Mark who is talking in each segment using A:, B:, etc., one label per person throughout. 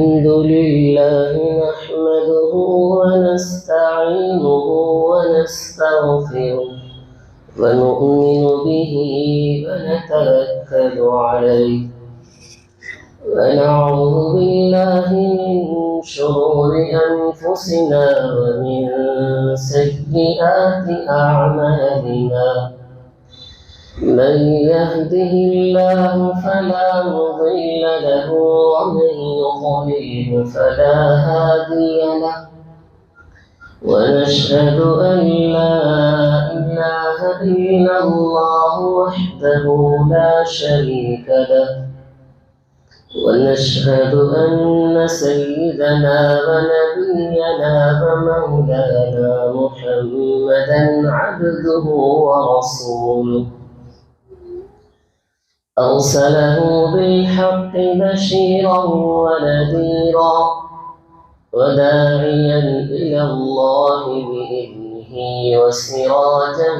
A: الحمد لله نحمده ونستعينه ونستغفره ونؤمن به ونتوكل عليه ونعوذ بالله من شرور أنفسنا ومن سيئات أعمالنا من يهده الله فلا مضل له ومن يضلل فلا هادي له ونشهد أن لا إله إلا الله وحده لا شريك له ونشهد أن سيدنا ونبينا ومولانا محمدا عبده ورسوله أرسله بالحق بشيرا ونذيرا وداعيا إلى الله بإذنه وسراجا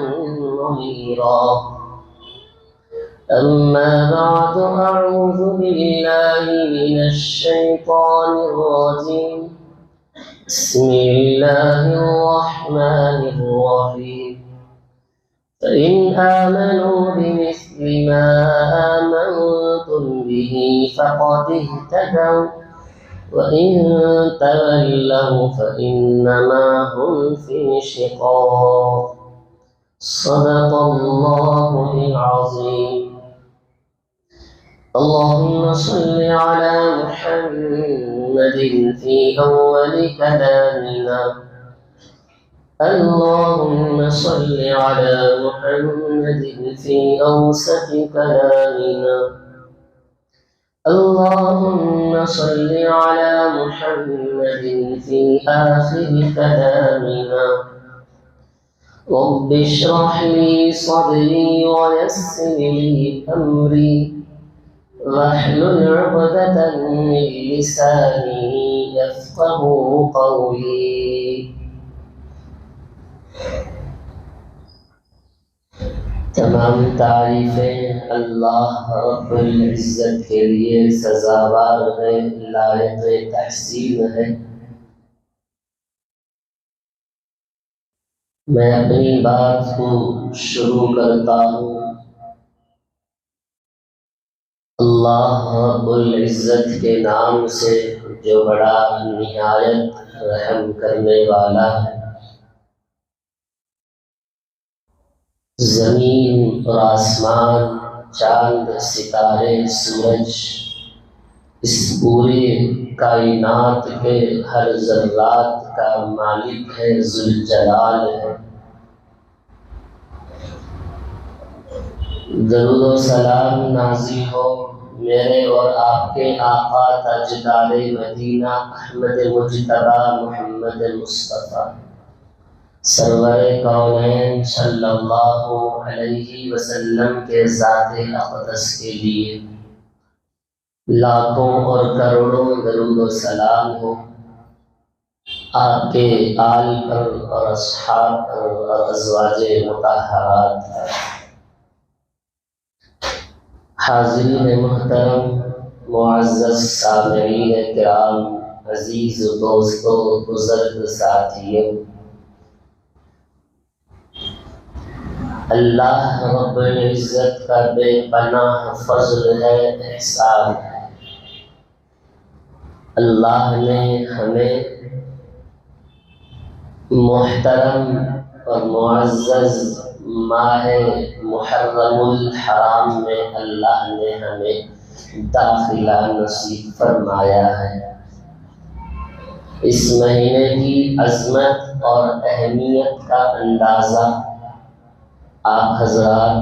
A: منيرا أما بعد أعوذ بالله من الشيطان الرجيم بسم الله الرحمن الرحيم فإن آمنوا بمثل ما آمنتم به فقد اهتدوا وإن تولوا فإنما هم في شقاق صدق الله العظيم اللهم صل على محمد في أول كلامنا اللهم صل على محمد في أوسط كلامنا اللهم صل على محمد في آخر كلامنا رب اشرح لي صدري ويسر لي أمري واحلل عقدة من لساني يفقه قولي تمام تعریفیں اللہ رب العزت کے لیے سزاوار ہے، لائق تحسین ہے۔ میں اپنی بات کو شروع کرتا ہوں اللہ رب العزت کے نام سے جو بڑا نہایت رحم کرنے والا ہے۔ زمین اور آسمان، چاند، ستارے، سورج، اس پوری کائنات کے ہر ذرات کا مالک ہے، ذوالجلال ہے۔ درود و سلام نازل ہو میرے اور آپ کے آقا تاجدار مدینہ احمد مجتبی محمد مصطفیٰ سرور کونین صلی اللہ علیہ وسلم کے ذات اقدس کے لیے لاکھوں اور کروڑوں درود و سلام ہو آپ کے آل پر اور اصحاب پر اور ازواج مطہرات پر۔ حاضرین محترم، معزز سامعین کرام، عزیز دوستوں، بزرگ ساتھیوں، اللہ رب العزت کا بے پناہ فضل ہے، احسان ہے۔ اللہ نے ہمیں محترم اور معزز ماہ محرم الحرام میں اللہ نے ہمیں داخلہ نصیب فرمایا ہے۔ اس مہینے کی عظمت اور اہمیت کا اندازہ آپ حضرات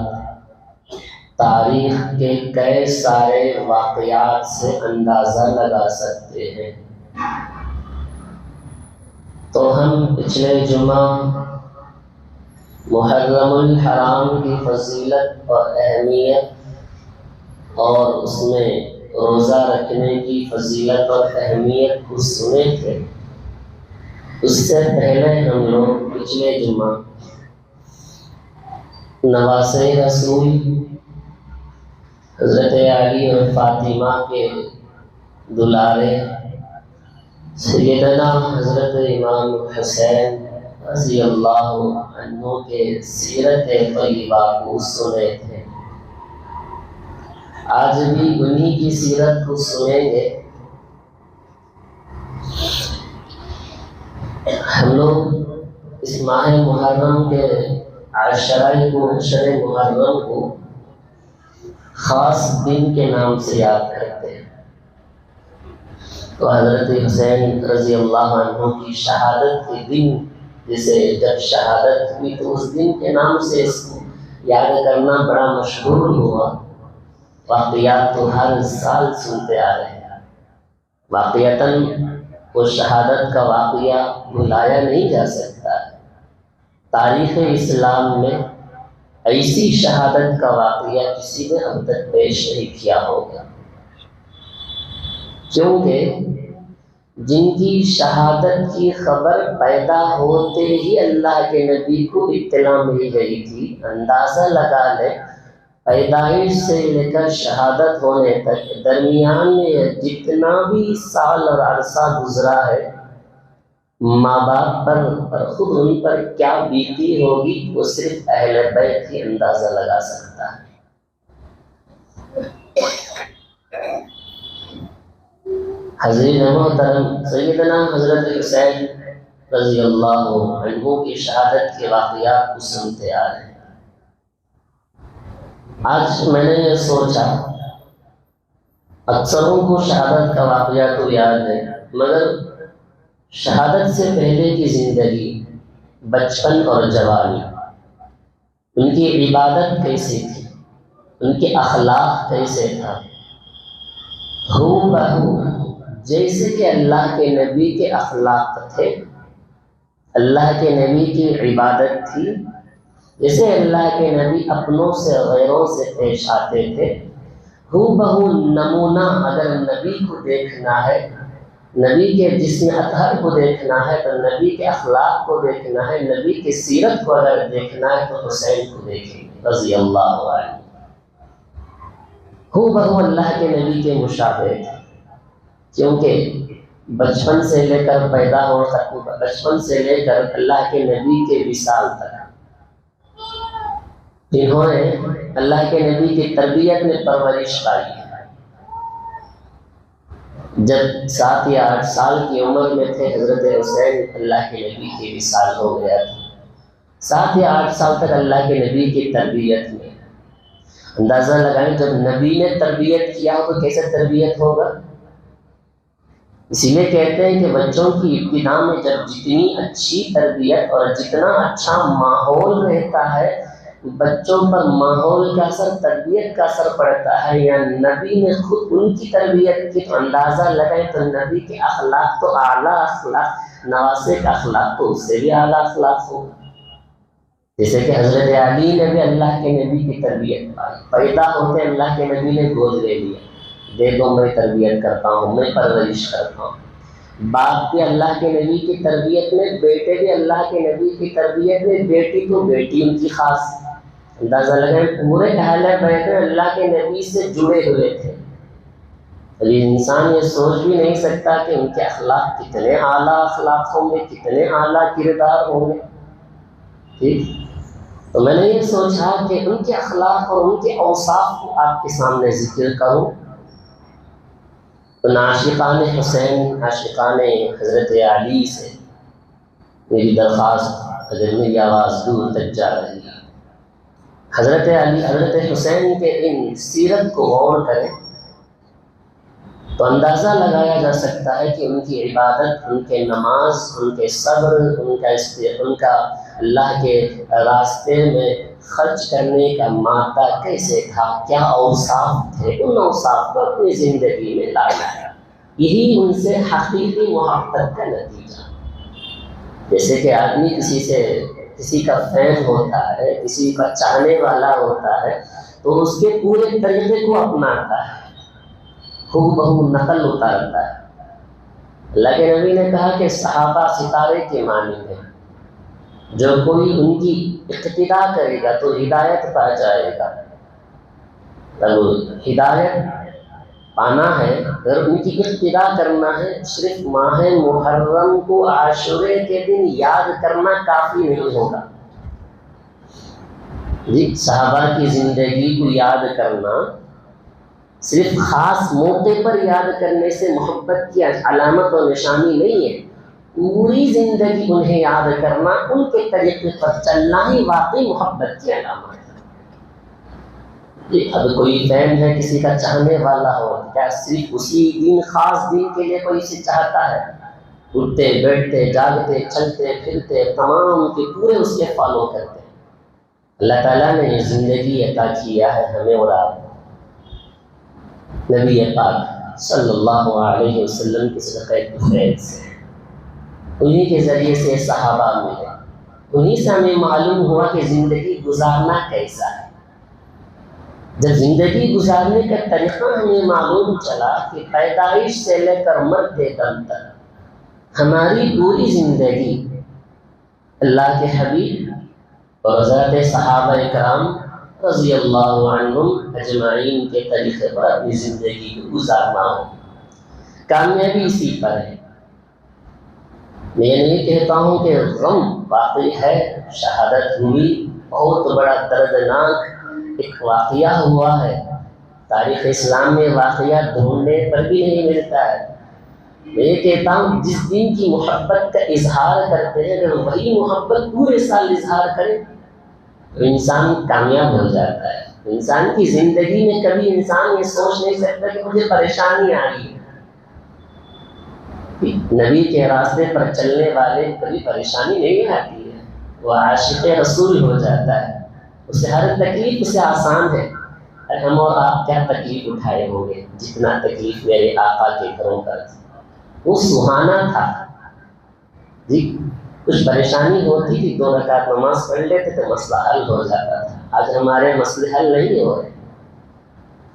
A: تاریخ کے کئی سارے واقعات سے اندازہ لگا سکتے ہیں۔ تو ہم پچھلے جمعہ محرم الحرام کی فضیلت اور اہمیت اور اس میں روزہ رکھنے کی فضیلت اور اہمیت کو سنے تھے۔ اس سے پہلے ہم لوگ پچھلے جمعہ نواسے رسول حضرت علی اور فاطمہ کے دلارے سیدنا حضرت امام حسین رضی اللہ عنہ کے سیرت طیبہ کو سنے تھے، آج بھی انہی کی سیرت کو سنیں گے۔ ہم لوگ اس ماہ محرم کے عاشرہ کو، عشر محرم کو خاص دن کے نام سے یاد کرتے ہیں۔ تو حضرت حسین رضی اللہ عنہ کی شہادت کے دن، جسے جب شہادت ہوئی تو اس دن کے نام سے اس کو یاد کرنا بڑا مشہور ہوا۔ واقعات تو ہر سال سنتے آ رہے ہیں، واقعتاً وہ شہادت کا واقعہ بھلایا نہیں جا سکتا ہے۔ تاریخ اسلام میں ایسی شہادت کا واقعہ کسی نے اب تک پیش نہیں کیا ہوگا، کیونکہ جن کی شہادت کی خبر پیدا ہوتے ہی اللہ کے نبی کو اطلاع مل گئی تھی، اندازہ لگا لیں پیدائش سے لے کر شہادت ہونے تک درمیان میں جتنا بھی سال اور عرصہ گزرا ہے، ماں باپ پر خود ان پر کیا بیتی ہوگی وہ صرف اہل بیت ہی اندازہ لگا سکتا ہے۔ حضرت محترم سیدنا حضرت حسین رضی اللہ عنہ کی شہادت کے واقعات کو سنتے آ رہے ہیں۔ آج میں نے یہ سوچا، اکثروں کو شہادت کا واقعہ تو یاد ہے، مگر شہادت سے پہلے کی زندگی، بچپن اور جوانی، ان کی عبادت کیسی تھی، ان کے اخلاق کیسے تھا، ہو بہو جیسے کہ اللہ کے نبی کے اخلاق تھے، اللہ کے نبی کی عبادت تھی، جیسے اللہ کے نبی اپنوں سے غیروں سے پیش آتے تھے، ہو بہو نمونہ اگر نبی کو دیکھنا ہے، نبی کے جسم اطہر کو دیکھنا ہے تو نبی کے اخلاق کو دیکھنا ہے، نبی کی سیرت کو اگر دیکھنا ہے تو حسین کو دیکھیں گے رضی اللہ عنہ۔ ہو بہو اللہ کے نبی کے مشابہ تھے، کیونکہ بچپن سے لے کر پیدا ہو تک، بچپن سے لے کر اللہ کے نبی کے وصال تک انہوں نے اللہ کے نبی کی تربیت میں پرورش پائی ہے۔ جب 7 یا 8 سال کی عمر میں تھے، حضرت حسین اللہ کے نبی کے وصال ہو گیا تھا۔ 7 یا 8 سال تک اللہ کے نبی کی تربیت میں، اندازہ لگائیں جب نبی نے تربیت کیا ہو تو کیسے تربیت ہوگا۔ اسی لیے کہتے ہیں کہ بچوں کی ابتدا میں جب جتنی اچھی تربیت اور جتنا اچھا ماحول رہتا ہے، بچوں پر ماحول کا اثر، تربیت کا اثر پڑتا ہے۔ یا نبی نے خود ان کی تربیت کی تو اندازہ لگائیں تو نبی کے اخلاق تو اعلیٰ اخلاق، نواسے کا اخلاق تو اس سے بھی اعلیٰ اخلاق ہوگا۔ جیسے کہ حضرت علی نے بھی اللہ کے نبی کی تربیت پائی، پیدا ہوتے اللہ کے نبی نے گود لے لیا، دیکھو میں تربیت کرتا ہوں، میں پرورش کرتا ہوں۔ باپ بھی اللہ کے نبی کی تربیت میں، بیٹے بھی اللہ کے نبی کی تربیت میں، بیٹی تو بیٹی ان کی خاص، اندازہ لگائیں پورے اہل بیت اللہ کے نبی سے جڑے ہوئے تھے۔ ابھی انسان یہ سوچ بھی نہیں سکتا کہ ان کے اخلاق کتنے اعلیٰ اخلاق ہوں گے، کتنے اعلیٰ کردار ہوں گے۔ ٹھیک، تو میں نے یہ سوچا کہ ان کے اخلاق اور ان کے اوصاف کو آپ کے سامنے ذکر کروں۔ تو عاشقان حسین، عاشقان حضرت علی سے میری درخواست، اگر میری آواز دور تک جا رہی ہے، حضرت علی، حضرت حسین کے ان سیرت کو غور کریں تو اندازہ لگایا جا سکتا ہے کہ ان کی عبادت، ان کے نماز، ان کے صبر، ان کا اللہ کے راستے میں خرچ کرنے کا مادہ کیسے تھا، کیا اوصاف تھے، ان اوصاف کو اپنی زندگی میں لانا ہے۔ یہی ان سے حقیقی محبت کا نتیجہ۔ جیسے کہ آدمی کسی کا فین ہوتا ہے، کسی کا چاہنے والا ہوتا ہے تو اس کے پورے طریقے کو اپناتا ہے، ہو بہو نقل اتارتا ہے۔ اللہ کے نبی نے کہا کہ صحابہ ستارے کے مانند ہیں، جو کوئی ان کی اقتدا کرے گا تو ہدایت پا جائے گا۔ ہدایت پانا ہے، اگر ان کی اقتدا کرنا ہے، صرف ماہ محرم کو عاشورے کے دن یاد کرنا کافی نہیں ہوگا. جی صحابہ کی زندگی کو یاد کرنا صرف خاص موقع پر یاد کرنے سے محبت کی علامت اور نشانی نہیں ہے. پوری زندگی انہیں یاد کرنا، ان کے طریقے پر چلنا ہی واقعی محبت کی علامت ہے. اب کوئی فین ہے، کسی کا چاہنے والا ہو، کیا صرف اسی دن خاص دن کے لیے کوئی اسے چاہتا ہے؟ اٹھتے بیٹھتے جاگتے چلتے پھرتے تمام کے پورے اس کے فالو کرتے ہیں. اللہ تعالیٰ نے یہ زندگی عطا کیا ہے ہمیں اور آپ. نبی پاک صلی اللہ علیہ وسلم کی صدقہ طفیل سے، انہی کے ذریعے سے صحابہ ملے، انہی سے ہمیں معلوم ہوا کہ زندگی گزارنا کیسا ہے. جب زندگی گزارنے کا طریقہ ہمیں معلوم چلا کہ پیدائش سے لے کر مرد دم تک ہماری پوری زندگی اللہ کے حبیب اور حضرت صحابہ کرام رضی اللہ عنہم اجمعین کے طریقے پر اپنی زندگی کو گزارنا ہو، کامیابی اسی پر ہے. میں نہیں کہتا ہوں کہ غم واقعی ہے، شہادت ہوئی، بہت بڑا دردناک ایک واقعہ ہوا ہے. تاریخ اسلام میں واقعہ ڈھونڈنے پر بھی نہیں ملتا ہے. میں یہ کہتا ہوں جس دن کی محبت کا اظہار کرتے ہیں، اگر وہی محبت پورے سال اظہار کرے تو انسان کامیاب ہو جاتا ہے. انسان کی زندگی میں کبھی انسان یہ سوچ نہیں سکتا کہ مجھے پریشانی آ رہی ہے. نبی کے راستے پر چلنے والے کبھی پریشانی نہیں آتی ہے، وہ عاشق رسول ہو جاتا ہے. اسے ہر تکلیف اسے آسان ہے. ہم اور آپ کیا تکلیف اٹھائے ہوں گے جتنا تکلیف میرے آقا کے گھروں پر تھی. وہ سہانا تھا. جی کچھ پریشانی ہوتی تھی، 2 رکعت نماز پڑھ لیتے تو مسئلہ حل ہو جاتا تھا. آج ہمارے مسئلے حل نہیں ہو رہے.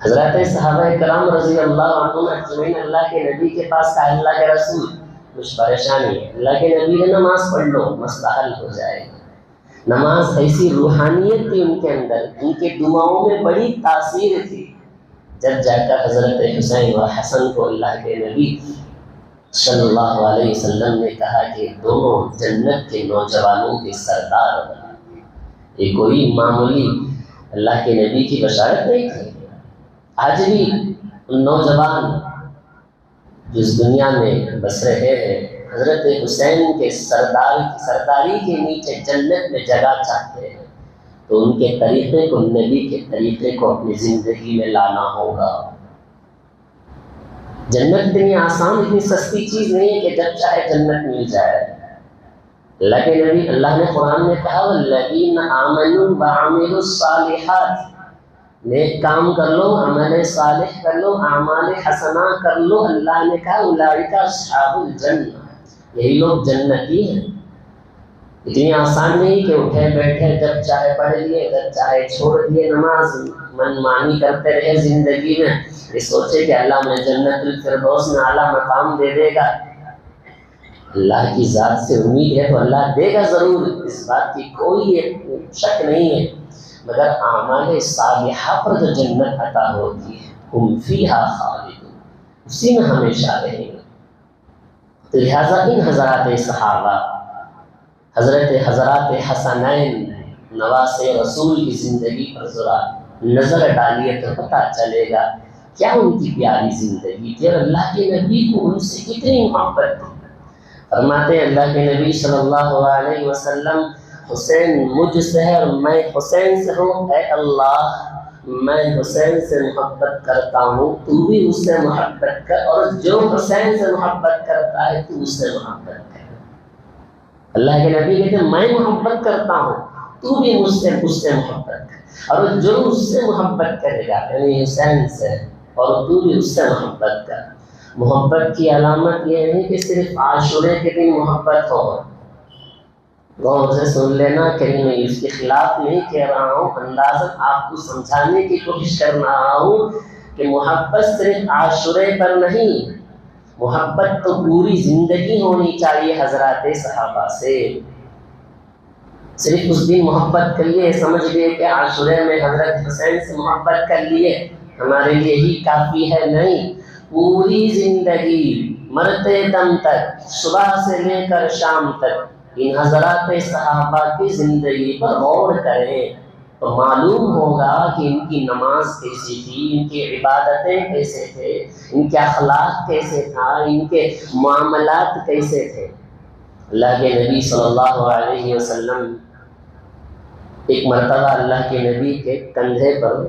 A: حضرت صحابہ کرام رضی اللہ عنہم اجمعین اللہ کے نبی کے پاس کہا اللہ کے رسول کچھ پریشانی ہے. اللہ کے نبی نے نماز پڑھ لو مسئلہ حل ہو جائے گا. نماز ایسی روحانیت تھی ان کے اندر، ان کے دعاؤں میں بڑی تاثیر تھی. جب جا کر حضرت حسین و حسن کو اللہ کے نبی صلی اللہ علیہ وسلم نے کہا کہ دونوں جنت کے نوجوانوں کے سردار بنا. یہ کوئی معمولی اللہ کے نبی کی بشارت نہیں تھی. آج بھی نوجوان جس دنیا میں بس رہے ہیں حضرت حسین کے سرداری کے نیچے جنت میں جگہ چاہتے ہیں، تو ان کے طریقے کو، نبی کے طریقے کو اپنی زندگی میں لانا ہوگا. جنت اتنی آسان، اتنی سستی چیز نہیں ہے کہ جب چاہے جنت مل جائے. اللہ کے نبی، اللہ نے قرآن میں کہا والذین آمنوا وعملوا الصالحات، نیک کام کر لو، عمل صالح کر لو، اعمال حسنہ کر لو. اللہ نے کہا اولئک اصحاب الجنہ، یہی لوگ جنتی ہیں. اتنی آسان نہیں کہ اٹھے بیٹھے جب چاہے پڑھ لیے جب چاہے چھوڑ دیے نماز، من مانی کرتے رہے زندگی میں، یہ سوچے کہ اللہ مجھے جنت الفردوس میں اعلیٰ مقام دے دے گا. اللہ کی ذات سے امید ہے تو اللہ دے گا ضرور، اس بات کی کوئی شک نہیں ہے. مگر اعمال صالحہ پر جو جنت عطا ہوتی ہے ہم فیہا خالدون، اسی میں ہمیشہ رہیں گے. تو لہٰذا ان حضرات صحابہ، حضرات حسنین نواسے رسول کی زندگی پر ذرا نظر ڈالیے تو پتہ چلے گا کیا ان کی پیاری زندگی تھی اور اللہ کے نبی کو ان سے کتنی محبت تھی. فرماتے ہیں اللہ کے نبی صلی اللہ علیہ وسلم حسین مجھ سے ہے اور میں حسین سے ہوں. اے اللہ میں حسین سے محبت کرتا ہوں، تو بھی اس سے محبت کر، اور جو حسین سے محبت کرتا ہے تو اس سے محبت کر. اللہ کے نبی کہتے ہیں میں محبت کرتا ہوں، تو بھی مجھ سے اس سے محبت کر، اور جو اس سے محبت کرے گا یعنی حسین سے، اور تو بھی اس سے محبت کر. محبت کی علامت یہ نہیں کہ صرف عاشورے کے دن محبت ہو. غور سے سن لینا، کہیں میں اس کے خلاف نہیں کہہ رہا ہوں، اندازاً آپ کو سمجھانے کی کوشش کر رہا ہوں کہ محبت صرف عاشورے پر نہیں، محبت تو پوری زندگی ہونی چاہیے حضرات صحابہ سے. صرف اس دن محبت کر لیے، سمجھ لیے کہ عاشورے میں حضرت حسین سے محبت کر لیے، ہمارے لیے ہی کافی ہے نہیں، پوری زندگی مرتے دم تک، صبح سے لے کر شام تک ان حضرات صحابہ کی زندگی پر غور کریں تو معلوم ہوگا کہ ان کی نماز کیسی تھی، ان کی عبادتیں کیسے تھے، ان کے اخلاق کیسے تھا، ان کے معاملات کیسے تھے۔ اللہ کے نبی صلی اللہ علیہ وسلم ایک مرتبہ اللہ کے نبی کے کندھے پر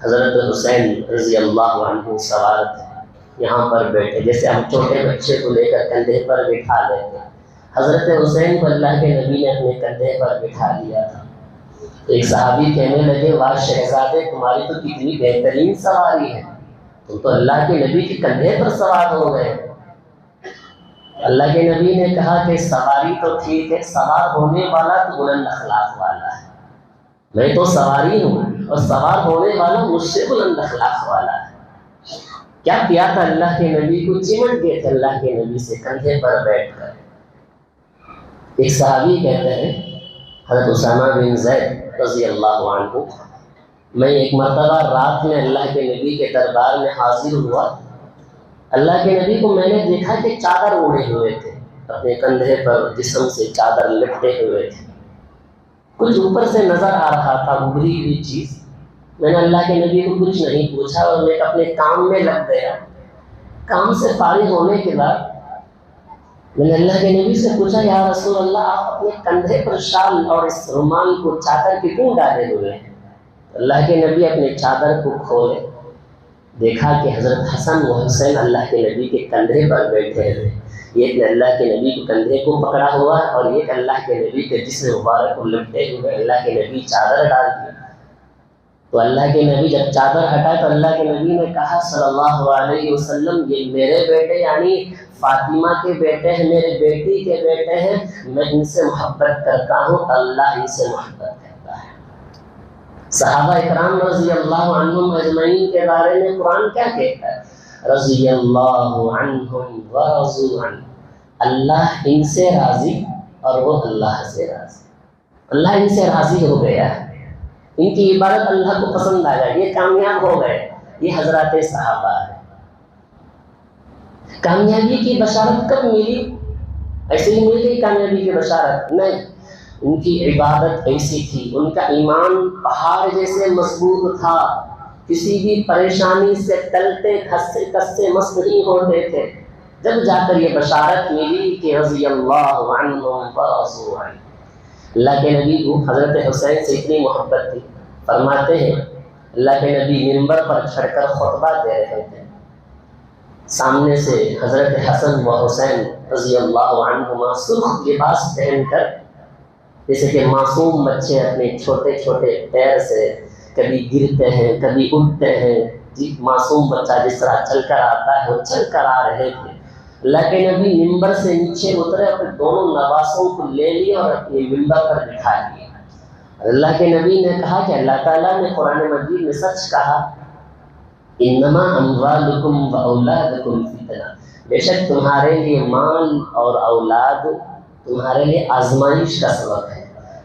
A: حضرت حسین رضی اللہ عنہ سوار تھے، یہاں پر بیٹھے، جیسے ہم چھوٹے بچے کو لے کر کندھے پر بٹھا لیتے ہیں، حضرت حسین کو اللہ کے نبی نے اپنے کندھے پر بٹھا لیا تھا۔ ایک صحابی کہنے لگے، واہ شہزادے، تمہاری تو کتنی بہترین سواری ہے، تم تو اللہ کے نبی کے کندھے پر سوار ہو گئے۔ اللہ کے نبی نے کہا کہ سواری تو ٹھیک ہے، سوار ہونے والا تو بلند اخلاق والا ہے، میں تو سواری ہوں اور سوار ہونے والا مجھ سے بلند اخلاق والا ہے۔ کیا کیا تھا اللہ کے نبی کو، چمٹ گئے تھے اللہ کے نبی سے کندھے پر بیٹھ کر۔ ایک صحابی کہتے ہیں حضرت اسامہ بن زید رضی اللہ عنہ، میں ایک مرتبہ رات میں اللہ کے نبی کے دربار میں حاضر ہوا، اللہ کے نبی کو میں نے دیکھا کہ چادر اوڑھے ہوئے تھے، اپنے کندھے پر جسم سے چادر لپٹے ہوئے تھے، کچھ اوپر سے نظر آ رہا تھا ابھری ہوئی چیز۔ میں نے اللہ کے نبی کو کچھ نہیں پوچھا اور میں اپنے کام میں لگ گیا۔ کام سے فارغ ہونے کے بعد میں نے اللہ کے نبی سے پوچھا، یا رسول اللہ، آپ اپنے کندھے پر شال اور اس رومال کو چادر کے کیوں ڈالے ہوئے ہیں؟ اللہ کے نبی اپنے چادر کو کھولے، دیکھا کہ حضرت حسن و حسین اللہ کے نبی کے کندھے پر بیٹھے ہوئے، ایک نے اللہ کے نبی کے کندھے کو پکڑا ہوا ہے اور ایک اللہ کے نبی کے جسم مبارک کو لپٹے ہوئے اللہ کے نبی چادر ڈال دی۔ تو اللہ کے نبی جب چادر ہٹا تو اللہ کے نبی نے کہا صلی اللہ علیہ وسلم، یہ میرے بیٹے یعنی فاطمہ کے بیٹے ہیں، میرے بیٹی کے بیٹے ہیں، میں ان سے محبت کرتا ہوں، اللہ ان سے محبت کرتا ہے۔ صحابہ اکرام رضی اللہ عنہم اجمعین کے بارے میں قرآن کیا کہتا ہے؟ رضی اللہ عنہم ورضوا عنہ، اللہ ان سے راضی اور وہ اللہ سے راضی، اللہ ان سے راضی ہو گیا ہے، ان کی عبادت اللہ کو پسند آ گئی، یہ کامیاب ہو گئے۔ یہ حضرات صحابہ ہے۔ کامیابی کی بشارت کب ملی؟ ایسے ہی مل گئی کامیابی کی بشارت؟ نہیں، ان کی عبادت ایسی تھی، ان کا ایمان پہاڑ جیسے مضبوط تھا، کسی بھی پریشانی سے ٹلتے کھستے کسے مست نہیں ہوتے تھے۔ جب جا کر یہ بشارت ملی کہ رضی اللہ عنہم ورضوا عنہ، اللہ کے نبی کو حضرت حسین سے اتنی محبت تھی، فرماتے ہیں اللہ کے نبی منبر پر چڑھ کر خطبہ دے رہے تھے، سامنے سے حضرت حسن و حسین رضی اللہ عنہما سرخ لباس پہن کر، جیسے کہ معصوم بچے اپنے چھوٹے چھوٹے پیر سے کبھی گرتے ہیں کبھی اٹھتے ہیں، معصوم بچہ جس طرح چل کر آتا ہے وہ چل کر آ رہے تھے۔ اللہ کے نبی منبر سے نیچے اترے، اپنے دونوں نواسوں کو لے لیے اور اپنے منبر پر بٹھا لیے۔ اللہ کے نبی نے کہا کہ اللہ تعالیٰ نے قرآن مجید میں سچ کہا، انما اموالکم و اولادکم فتنہ، بے شک تمہارے لیے مال اور اولاد تمہارے لیے آزمائش کا سبب ہے۔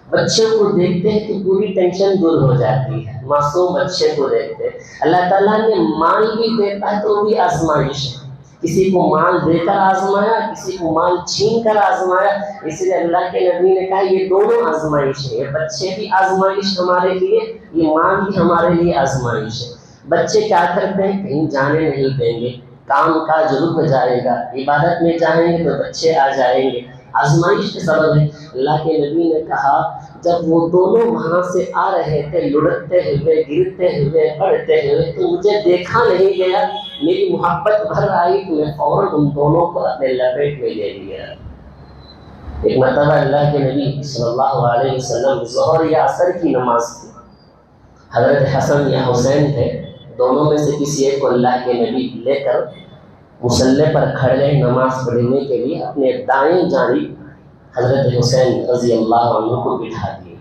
A: بچے کو دیکھتے ہیں تو پوری ٹینشن دور ہو جاتی ہے، معصوم بچے کو دیکھتے ہیں۔ اللہ تعالیٰ نے مال بھی دیتا ہے تو وہ بھی آزمائش ہے، کسی کو مال دے کر آزمایا، کسی کو مال چھین کر آزمایا، اس لیے اللہ کے نبی نے کہا یہ دونوں آزمائش ہے، یہ بچے بھی آزمائش ہمارے لیے، یہ مال بھی ہمارے لیے آزمائش ہے۔ بچے کیا کرتے ہیں؟ کہیں جانے نہیں دیں گے، کام کاج رک جائے گا، عبادت میں جائیں گے تو بچے آ جائیں گے، آزمائش کے سبب ہے۔ اللہ کے نبی نے کہا جب وہ دونوں وہاں سے آ رہے تھے لڑکتے ہوئے گرتے ہوئے پڑتے ہوئے تو مجھے دیکھا نہیں گیا، میری محبت بھر آئی تو میں فوراً ان دونوں کو اپنے لپیٹ میں لے لیا۔ ایک مرتبہ اللہ کے نبی صلی اللہ علیہ وسلم ظہر یا عصر کی نماز تھی، حضرت حسن یا حسین تھے، دونوں میں سے کسی ایک کو اللہ کے نبی لے کر مصلی پر کھڑے نماز پڑھنے کے لیے اپنے دائیں جانب حضرت حسین رضی اللہ عنہ کو بٹھا دیے۔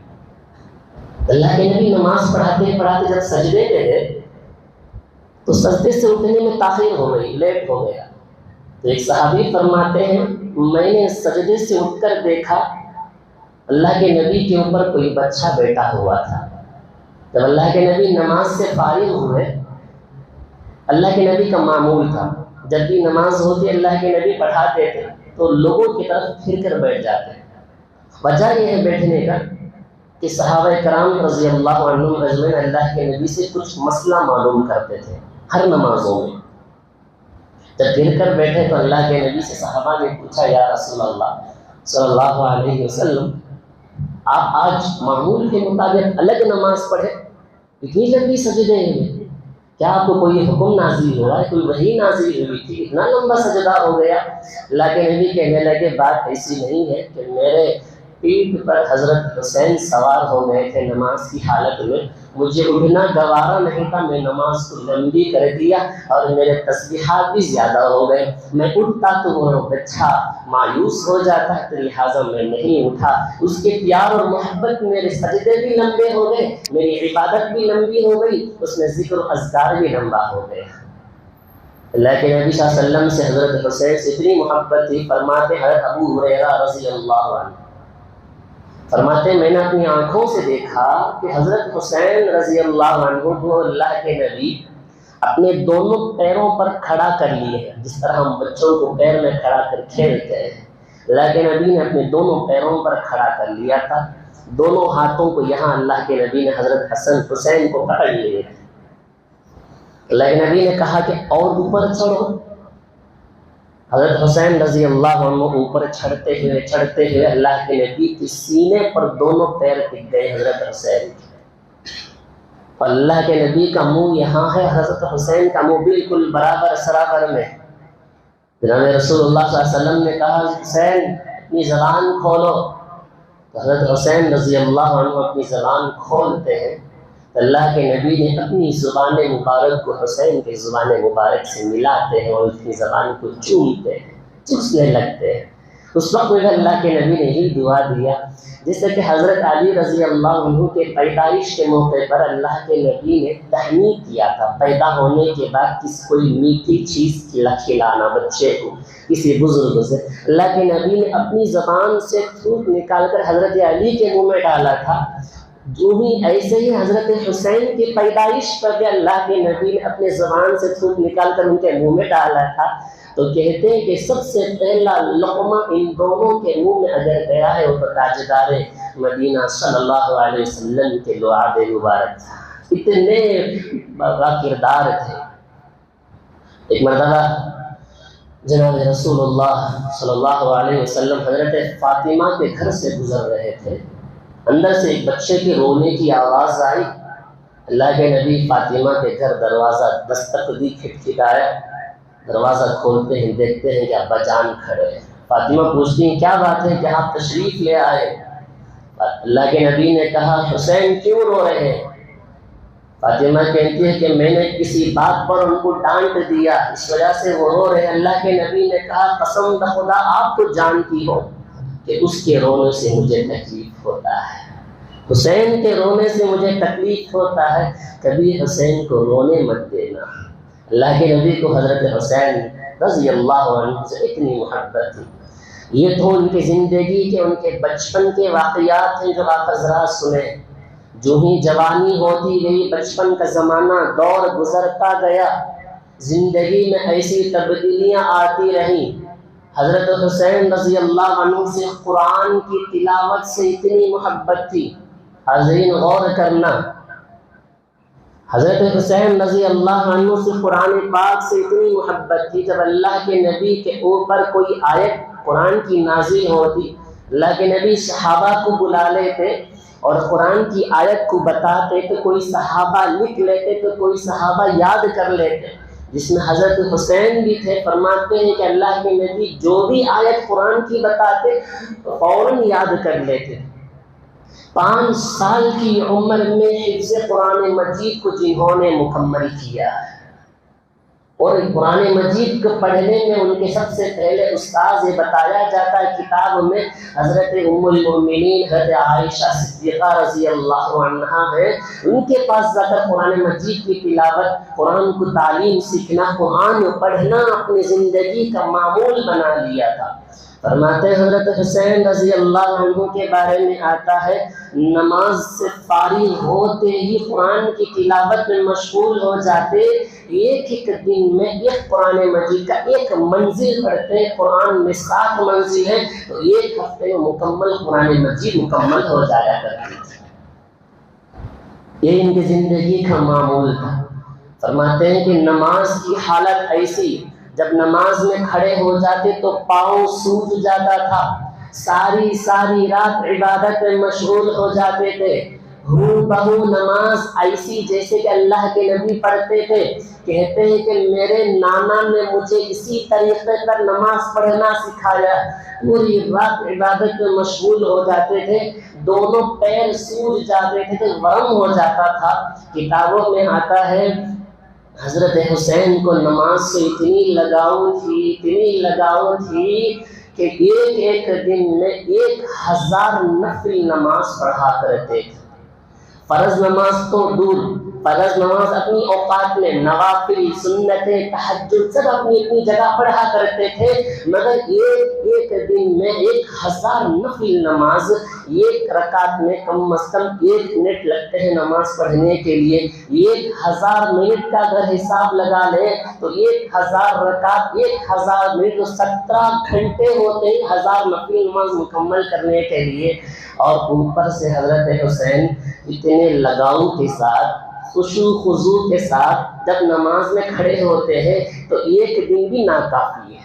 A: اللہ کے نبی نماز پڑھاتے پڑھاتے جب سجدے پہ گئے تو سجدے سے اٹھنے میں تاخیر ہو گئی، لیٹ ہو گیا۔ تو ایک صحابی فرماتے ہیں میں نے سجدے سے اٹھ کر دیکھا اللہ کے نبی کے اوپر کوئی بچہ بیٹھا ہوا تھا۔ جب اللہ کے نبی نماز سے فارغ ہوئے اللہ کے نبی کا معمول تھا، جب بھی نماز ہوتی اللہ کے نبی پڑھاتے تھے تو لوگوں کی طرف پھر کر بیٹھ جاتے ہیں۔ وجہ یہ ہے بیٹھنے کا کہ صحابہ کرام رضی اللہ عنہم اجمعین اللہ کے نبی سے کچھ مسئلہ معلوم کرتے تھے ہر نمازوں میں۔ جب پھر کر بیٹھے تو اللہ کے نبی سے صحابہ نے پوچھا، یا رسول اللہ صلی اللہ علیہ وسلم، آپ آج معمول کے مطابق الگ نماز پڑھے، اتنی لمبی سجدے ہیں، کیا آپ کو کوئی حکم نازل ہوا ہے، کوئی وحی نازل ہوئی تھی، اتنا لمبا سجدہ ہو گیا؟ اللہ کے نبی کہنے لگے، بات ایسی نہیں ہے کہ میرے پیٹھ پر حضرت حسین سوار ہو گئے تھے نماز کی حالت میں، مجھے اٹھنا گوارا نہیں تھا، میں نماز کو لمبی کر دیا اور میرے تسبیحات بھی زیادہ ہو گئے، میں اٹھتا تو وہ بچہ مایوس ہو جاتا ہے، تو لہٰذا میں نہیں اٹھا۔ اس کے پیار اور محبت میں میرے سجدے بھی لمبے ہو گئے، میری عبادت بھی لمبی ہو گئی، اس میں ذکر و اذکار بھی لمبا ہو گیا۔ اللہ کے نبی صلی اللہ علیہ وسلم سے حضرت حسین سے اتنی محبت تھی، فرماتے حضرت ابو ہریرہ رضی اللہ عنہ فرماتے میں نے اپنی آنکھوں سے دیکھا کہ حضرت حسین رضی اللہ عنہ کو اللہ کے نبی اپنے دونوں پیروں پر کھڑا کر لیے ہیں، جس طرح ہم بچوں کو پیر میں کھڑا کر کھیلتے ہیں، اللہ کے نبی نے اپنے دونوں پیروں پر کھڑا کر لیا تھا، دونوں ہاتھوں کو یہاں اللہ کے نبی نے حضرت حسن حسین کو پکڑ لیے تھے۔ اللہ کے نبی نے کہا کہ اور اوپر چڑھو، حضرت حسین رضی اللہ عنہ اوپر چڑھتے ہوئے اللہ کے نبی کے سینے پر دونوں پیر ٹک گئے حضرت حسین کے، اور اللہ کے نبی کا منہ یہاں ہے، حضرت حسین کا منہ بالکل برابر سرابر میں۔ جناب رسول اللہ صلی اللہ علیہ وسلم نے کہا، حسین اپنی زبان کھولو، تو حضرت حسین رضی اللہ عنہ اپنی زبان کھولتے ہیں، اللہ کے نبی نے اپنی زبان مبارک کو حسین کی زبان مبارک سے ملاتے ہیں اور اس کی زبان کو چومتے ہیں، چوسنے لگتے ہیں۔ اس وقت میں اللہ کے نبی نے ہی دعا دیا، جس سے کہ حضرت علی رضی اللہ عنہ کے پیدائش کے موقع پر اللہ کے نبی نے تحنیک کیا تھا، پیدا ہونے کے بعد کوئی میٹھی چیز کھلانا بچے کو، کسی بزرگ سے۔ اللہ کے نبی نے اپنی زبان سے تھوک نکال کر حضرت علی کے منہ میں ڈالا تھا، جو ہی ایسے ہی حضرت حسین کی پیدائش پر بھی اللہ کے نبی نے اپنے زبان سے تھوک نکال کر ان کے منہ میں ڈالا تھا، تو کہتے ہیں کہ سب سے پہلا لقمہ ان دونوں کے منہ میں اگر گیا ہے وہ تو تاجدار مدینہ صلی اللہ علیہ وسلم کے لعاب مبارک تھا، اتنے با کردار تھے۔ ایک مرتبہ جناب رسول اللہ صلی اللہ علیہ وسلم حضرت فاطمہ کے گھر سے گزر رہے تھے، اندر سے ایک بچے کے رونے کی آواز آئی، اللہ کے نبی فاطمہ کے گھر دروازہ دستک دی، کھٹکھٹایا، دروازہ کھولتے ہیں، دیکھتے ہیں کہ ابا جان کھڑے ہیں۔ فاطمہ پوچھتی ہیں، کیا بات ہے کہ آپ تشریف لے آئے؟ اللہ کے نبی نے کہا، حسین کیوں رو رہے ہیں؟ فاطمہ کہتی ہے کہ میں نے کسی بات پر ان کو ڈانٹ دیا، اس وجہ سے وہ رو رہے ہیں۔ اللہ کے نبی نے کہا، قسم خدا آپ تو جانتی ہو کہ اس کے رونے سے مجھے تکلیف ہوتا ہے، حسین کے رونے سے مجھے تکلیف ہوتا ہے، کبھی حسین کو رونے مت دینا۔ اللہ کے نبی کو حضرت حسین رضی اللہ عنہ سے اتنی محبت تھی۔ یہ تو ان کی زندگی کے، ان کے بچپن کے واقعات ہیں جو آپ حضرات سنیں۔ جو ہی جوانی ہوتی گئی، بچپن کا زمانہ دور گزرتا گیا، زندگی میں ایسی تبدیلیاں آتی رہیں۔ حضرت حسین رضی اللہ عنہ سے قرآن کی تلاوت سے اتنی محبت تھی، حاضرین غور کرنا، حضرت حسین رضی اللہ عنہ سے قرآن پاک سے اتنی محبت تھی، جب اللہ کے نبی کے اوپر کوئی آیت قرآن کی نازل ہوتی، اللہ کے نبی صحابہ کو بلا لیتے اور قرآن کی آیت کو بتاتے، تو کوئی صحابہ لکھ لیتے تو کوئی صحابہ یاد کر لیتے، جس میں حضرت حسین بھی تھے۔ فرماتے ہیں کہ اللہ کے نبی جو بھی آیت قرآن کی بتاتے فوراً یاد کر لیتے۔ 5 سال کی عمر میں حفظ قرآن مجید کو جنہوں نے مکمل کیا ہے، اور قرآن مجید کو پڑھنے میں ان کے سب سے پہلے استاذ یہ بتایا جاتا ہے کتاب میں، حضرت ام المؤمنین حضرت عائشہ صدیقہ رضی اللہ عنہا ہے، ان کے پاس جا کر قرآن مجید کی تلاوت، قرآن کو تعلیم سیکھنا، قرآن پڑھنا اپنی زندگی کا معمول بنا لیا تھا۔ فرماتے ہیں حضرت حسین رضی اللہ عنہ کے بارے میں آتا ہے نماز سے فارغ ہوتے ہی قرآن کی تلاوت میں مشغول ہو جاتے، ایک ایک دن میں ایک قرآن مجید کا ایک منزل پڑھتے، قرآن میں 7 منزل ہے تو ایک ہفتے میں مکمل قرآن مجید مکمل ہو جایا کرتی تھی۔ یہ ان کی زندگی کا معمول تھا۔ فرماتے ہیں کہ نماز کی حالت ایسی، جب نماز میں کھڑے ہو جاتے تو پاؤں سوج جاتا تھا، ساری رات عبادت میں مشغول ہو جاتے تھے۔ ہوں بہو نماز ایسی جیسے کہ اللہ کے نبی پڑھتے تھے، کہتے ہیں کہ میرے نانا نے مجھے اسی طریقے پر نماز پڑھنا سکھایا، پوری رات عبادت میں مشغول ہو جاتے تھے، دونوں پیر سوج جاتے تھے، ورم ہو جاتا تھا۔ کتابوں میں آتا ہے حضرت حسین کو نماز سے اتنی لگاؤ تھی کہ ایک ایک دن میں 1000 نفل نماز پڑھا کرتے تھے۔ فرض نماز تو دور، فرض نماز اپنی اوقات میں، نوافل، سنتیں، تہجد سب اپنی اپنی جگہ پڑھا کرتے تھے، مگر ایک ایک دن میں 1000 نفل نماز، ایک رکعت میں کم از کم 1 منٹ لگتے ہیں نماز پڑھنے کے لیے، 1000 منٹ کا اگر حساب لگا لیں تو 1000 رکعت 1000 منٹ 17 گھنٹے ہوتے ہیں 1000 نفل نماز مکمل کرنے کے لیے۔ اور اوپر سے حضرت حسین اتنے لگاؤ کے ساتھ، خشوع خضوع کے ساتھ جب نماز میں کھڑے ہوتے ہیں تو ایک دن بھی ناکافی ہے۔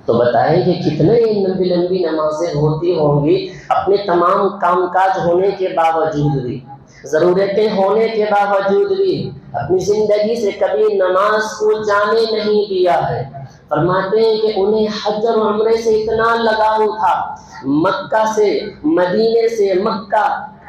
A: تو بتائیں کہ کتنے لمبی نمازیں ہوتی ہوں گی، اپنے تمام کام کاج ہونے کے باوجود بھی، ضرورتیں ہونے کے باوجود بھی اپنی زندگی سے کبھی نماز کو جانے نہیں دیا ہے۔ فرماتے ہیں کہ انہیں حج اور عمرے سے اتنا لگاؤ تھا، مکہ سے، مدینے سے مکہ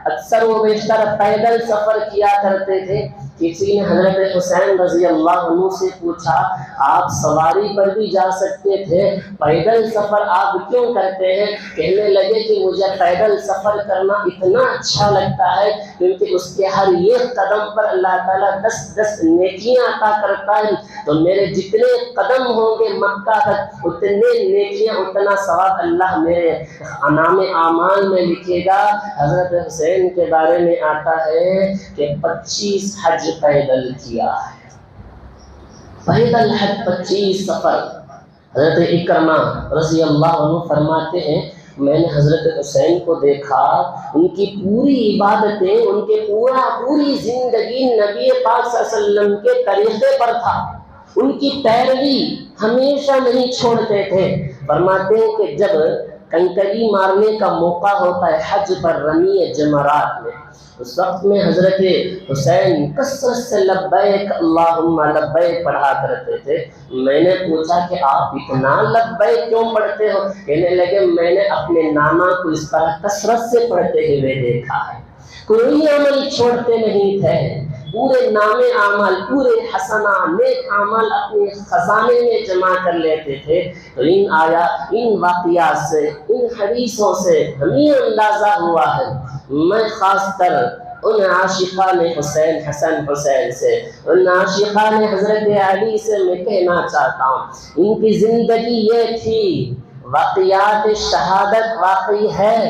A: اکثر و بیشتر پیدل سفر کیا کرتے تھے۔ کسی نے حضرت حسین رضی اللہ عنہ سے پوچھا آپ سواری پر بھی جا سکتے تھے، پیدل سفر آپ کیوں کرتے ہیں؟ کہنے لگے کہ مجھے پیدل سفر کرنا اتنا اچھا لگتا ہے کیونکہ اس کے ہر ایک قدم پر اللہ تعالیٰ 10 نیکیاں عطا کرتا ہے، تو میرے جتنے قدم ہوں گے مکہ تک اتنے نیکیاں، اتنا ثواب اللہ میرے نام اعمال میں لکھے گا۔ حضرت حسین کے بارے میں آتا ہے کہ 25 حج پیدل کیا ہے، پیدل حج 25 سفر۔ حضرت اکرمہ رضی اللہ عنہ فرماتے ہیں میں نے حضرت حسین کو دیکھا، ان کی پوری عبادتیں، ان کے پوری زندگی نبی پاک صلی اللہ علیہ وسلم کے طریقے پر تھا، ان کی پیروی ہمیشہ نہیں چھوڑتے تھے۔ فرماتے ہیں کہ جب کنکری مارنے کا موقع ہوتا ہے حج پر، رمی جمرات میں، اس وقت میں حضرت حسین کثرت سے لبیک اللہم لبیک پڑھا کرتے تھے۔ میں نے پوچھا کہ آپ اتنا لبیک کیوں پڑھتے ہو؟ کہنے لگے میں نے اپنے نانا کو اس طرح کثرت سے پڑھتے ہوئے دیکھا ہے، کوئی عمل چھوڑتے نہیں تھے، پورے نام اعمال، پورے حسنہ نیک اعمال اپنے خزانے میں جمع کر لیتے تھے۔ تو ان واقعات سے، ان حدیثوں سے ہمیں اندازہ ہوا ہے، میں خاص کر ان عاشقان حسین، حسن حسین سے، ان عاشقان حضرت علی سے میں کہنا چاہتا ہوں ان کی زندگی یہ تھی، واقعات شہادت واقعی ہے،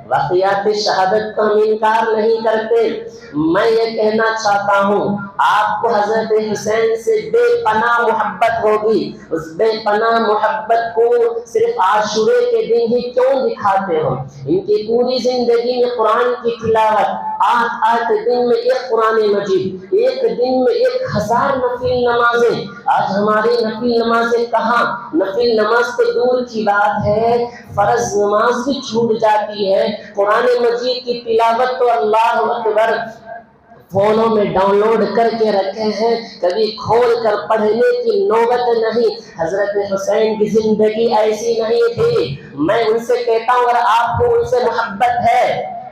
A: واقعات شہادت کا ہم انکار نہیں کرتے۔ میں یہ کہنا چاہتا ہوں آپ کو حضرت حسین سے بے پناہ محبت ہوگی، اس بے پناہ محبت کو صرف عاشورے کے دن ہی کیوں دکھاتے ہو؟ ان کی پوری زندگی میں قرآن کی تلاوت، 8 دن میں ایک قرآن مجید، ایک دن میں 1000 نفل نمازیں۔ آج ہماری نفل نمازیں کہاں؟ نفل نماز تو دور کی بات ہے، فرض نماز بھی چھوٹ جاتی ہے، قرآن مجید کی تلاوت تو اللہ اکبر فونوں میں ڈاؤن لوڈ کر کے رکھے ہیں، کبھی کھول کر پڑھنے کی نوبت نہیں۔ حضرت حسین کی زندگی ایسی نہیں تھی۔ میں ان سے کہتا ہوں اگر آپ کو ان سے محبت ہے،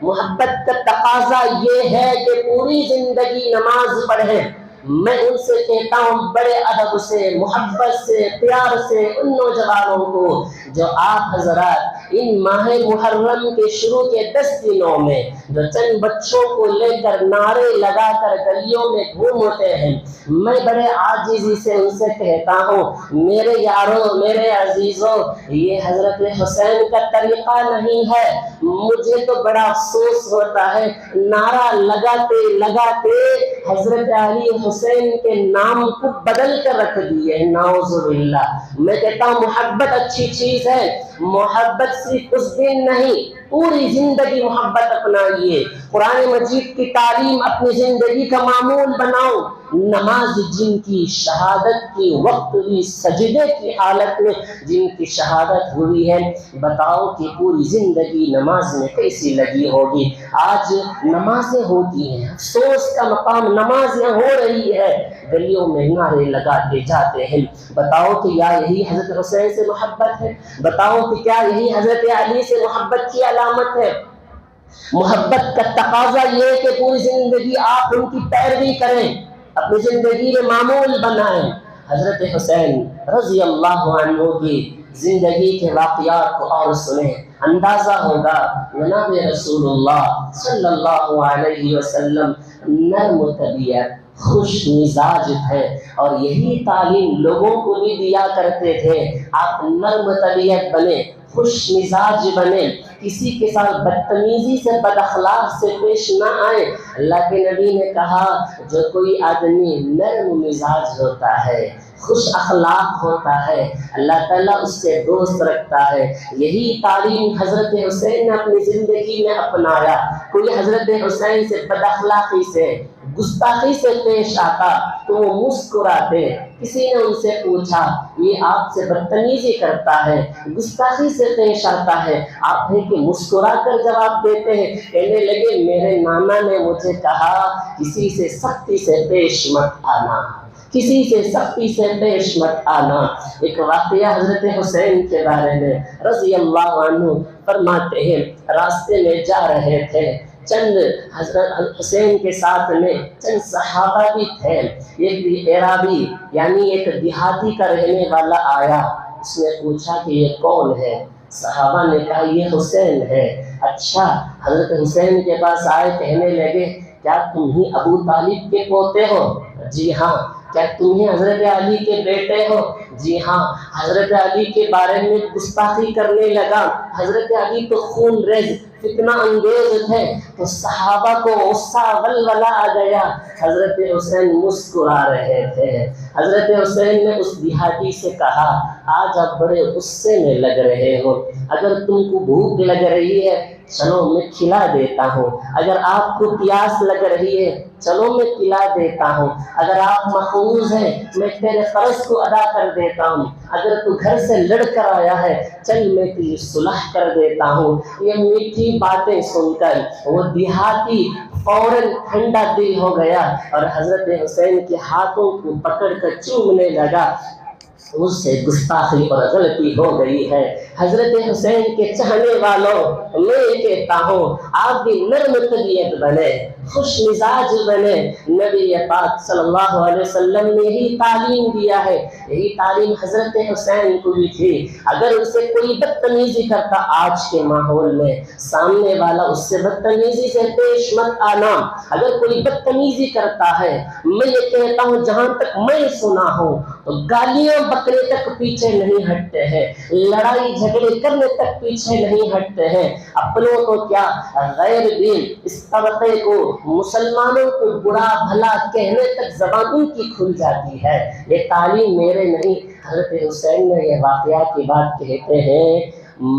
A: محبت کا تقاضا یہ ہے کہ پوری زندگی نماز پڑھیں۔ میں ان سے کہتا ہوں بڑے ادب سے، محبت سے، پیار سے ان نوجوانوں کو جو آپ حضرات ان ماہ محرم کے شروع کے 10 دنوں میں جو چند بچوں کو لے کر نعرے لگا کر گلیوں میں گھومتے ہیں، میں بڑے عاجزی سے ان سے کہتا ہوں میرے یاروں، میرے عزیزوں، یہ حضرت حسین کا طریقہ نہیں ہے۔ مجھے تو بڑا افسوس ہوتا ہے، نعرہ لگاتے لگاتے حضرت علی حسین کے نام کو بدل کر رکھ دیے، نعوذ باللہ۔ میں کہتا ہوں محبت اچھی چیز ہے، محبت صرف اس دن نہیں، پوری زندگی محبت اپنائیے، قرآن مجید کی تعلیم اپنی زندگی کا معمول بناؤ۔ نماز جن کی شہادت کی وقت ہوئی، سجدے کی حالت میں جن کی شہادت ہوئی ہے، بتاؤ کہ پوری زندگی نماز میں کیسی لگی ہوگی۔ آج نمازیں ہوتی ہیں، افسوس کا مقام نمازیں ہو رہی ہے، گلیوں میں نعرے لگاتے جاتے ہیں۔ بتاؤ کہ یا یہی حضرت حسین سے محبت ہے؟ بتاؤ کہ کیا یہی حضرت علی سے محبت کی علامت ہے؟ محبت کا تقاضا یہ ہے کہ پوری زندگی آپ ان کی پیروی کریں، اپنی زندگی میں معمول بنائیں۔ حضرت حسین رضی اللہ عنہ کی زندگی کے واقعات کو اور سنیں، اندازہ ہوگا جناب رسول اللہ صلی اللہ علیہ وسلم نرم طبیعت، خوش مزاج تھے، اور یہی تعلیم لوگوں کو بھی دیا کرتے تھے۔ آپ نرم طبیعت بنے، خوش مزاج بنے، کسی کے ساتھ بدتمیزی سے، بد اخلاق سے پیش نہ آئے۔ اللہ کے نبی نے کہا جو کوئی آدمی نرم مزاج ہوتا ہے، خوش اخلاق ہوتا ہے، اللہ تعالیٰ اس سے دوست رکھتا ہے۔ یہی تعلیم حضرت حسین نے اپنی زندگی میں اپنایا۔ کوئی حضرت حسین سے بد اخلاقی سے، گستاخی سے پیش آتا تو وہ مسکراتے۔ کسی نے ان سے پوچھا یہ آپ سے بدتمیزی کرتا ہے، گستاخی سے پیش آتا ہے، آپ ہے کہ مسکرا کر جواب دیتے ہیں؟ کہنے لگے میرے نانا نے مجھے کہا کسی سے سختی سے پیش مت آنا، کسی سے سختی سے پیش مت آنا۔ ایک واقعہ حضرت حسین کے بارے میں رضی اللہ عنہ فرماتے ہیں، راستے میں جا رہے تھے، چند حضرت حسین کے ساتھ میں چند صحابہ بھی تھے۔ ایک عرابی یعنی ایک دیہاتی کا رہنے والا آیا، اس نے پوچھا کہ یہ کون ہے؟ صحابہ نے کہا یہ حسین ہے۔ اچھا، حضرت حسین کے پاس آئے، کہنے لگے کیا تم ہی ابو طالب کے پوتے ہو؟ جی ہاں۔ کیا تم ہی حضرت علی کے بیٹے ہو؟ جی ہاں۔ حضرت علی کے بارے میں گستاخی کرنے لگا، حضرت علی تو خون ریز فتنہ انگیز تھے، تو صحابہ کو غصہ ولولہ آ گیا۔ حضرت حسین مسکرا رہے تھے۔ حضرت حسین نے اس دیہاتی سے کہا آج آپ بڑے غصے میں لگ رہے ہو، اگر تم کو بھوک لگ رہی ہے چلو میں کھلا دیتا ہوں، اگر آپ کو پیاس لگ رہی ہے چلو میں پلا دیتا ہوں، اگر آپ محفوظ ہیں میں تیرے قرض کو ادا کر دیتا ہوں، اگر تو گھر سے لڑ کر آیا ہے چل میں تیری صلح کر دیتا ہوں۔ یہ میٹھی باتیں سن کر وہ دیہاتی فوراً ٹھنڈا دل ہو گیا اور حضرت حسین کے ہاتھوں کو پکڑ کر چومنے لگا۔ اس سے گستاخی اور غلطی ہو گئی ہے۔ حضرت حسین کے چاہنے والوں، میں کہتا ہوں آپ بھی نرم طبیعت بنے، خوش مزاج بنے۔ نبی پاک صلی اللہ علیہ وسلم نے یہی تعلیم دیا ہے، یہی تعلیم حضرت حسین کو بھی تھی۔ اگر اسے کوئی بدتمیزی کرتا آج کے ماحول میں، سامنے والا اس سے بدتمیزی سے پیش مت آنا۔ اگر کوئی بدتمیزی کرتا ہے، میں یہ کہتا ہوں جہاں تک میں سنا ہوں تو گالیاں بکنے تک پیچھے نہیں ہٹتے ہیں، لڑائی جھگڑے کرنے تک پیچھے نہیں ہٹتے ہیں۔ اپنوں کو کیا غیر دین اس طبقے کو، مسلمانوں کو برا بھلا کہنے تک زبان ان کی کھل جاتی ہے۔ یہ تعلیم میرے نہیں، حضرت حسین نے یہ واقعہ کی بات کہتے ہیں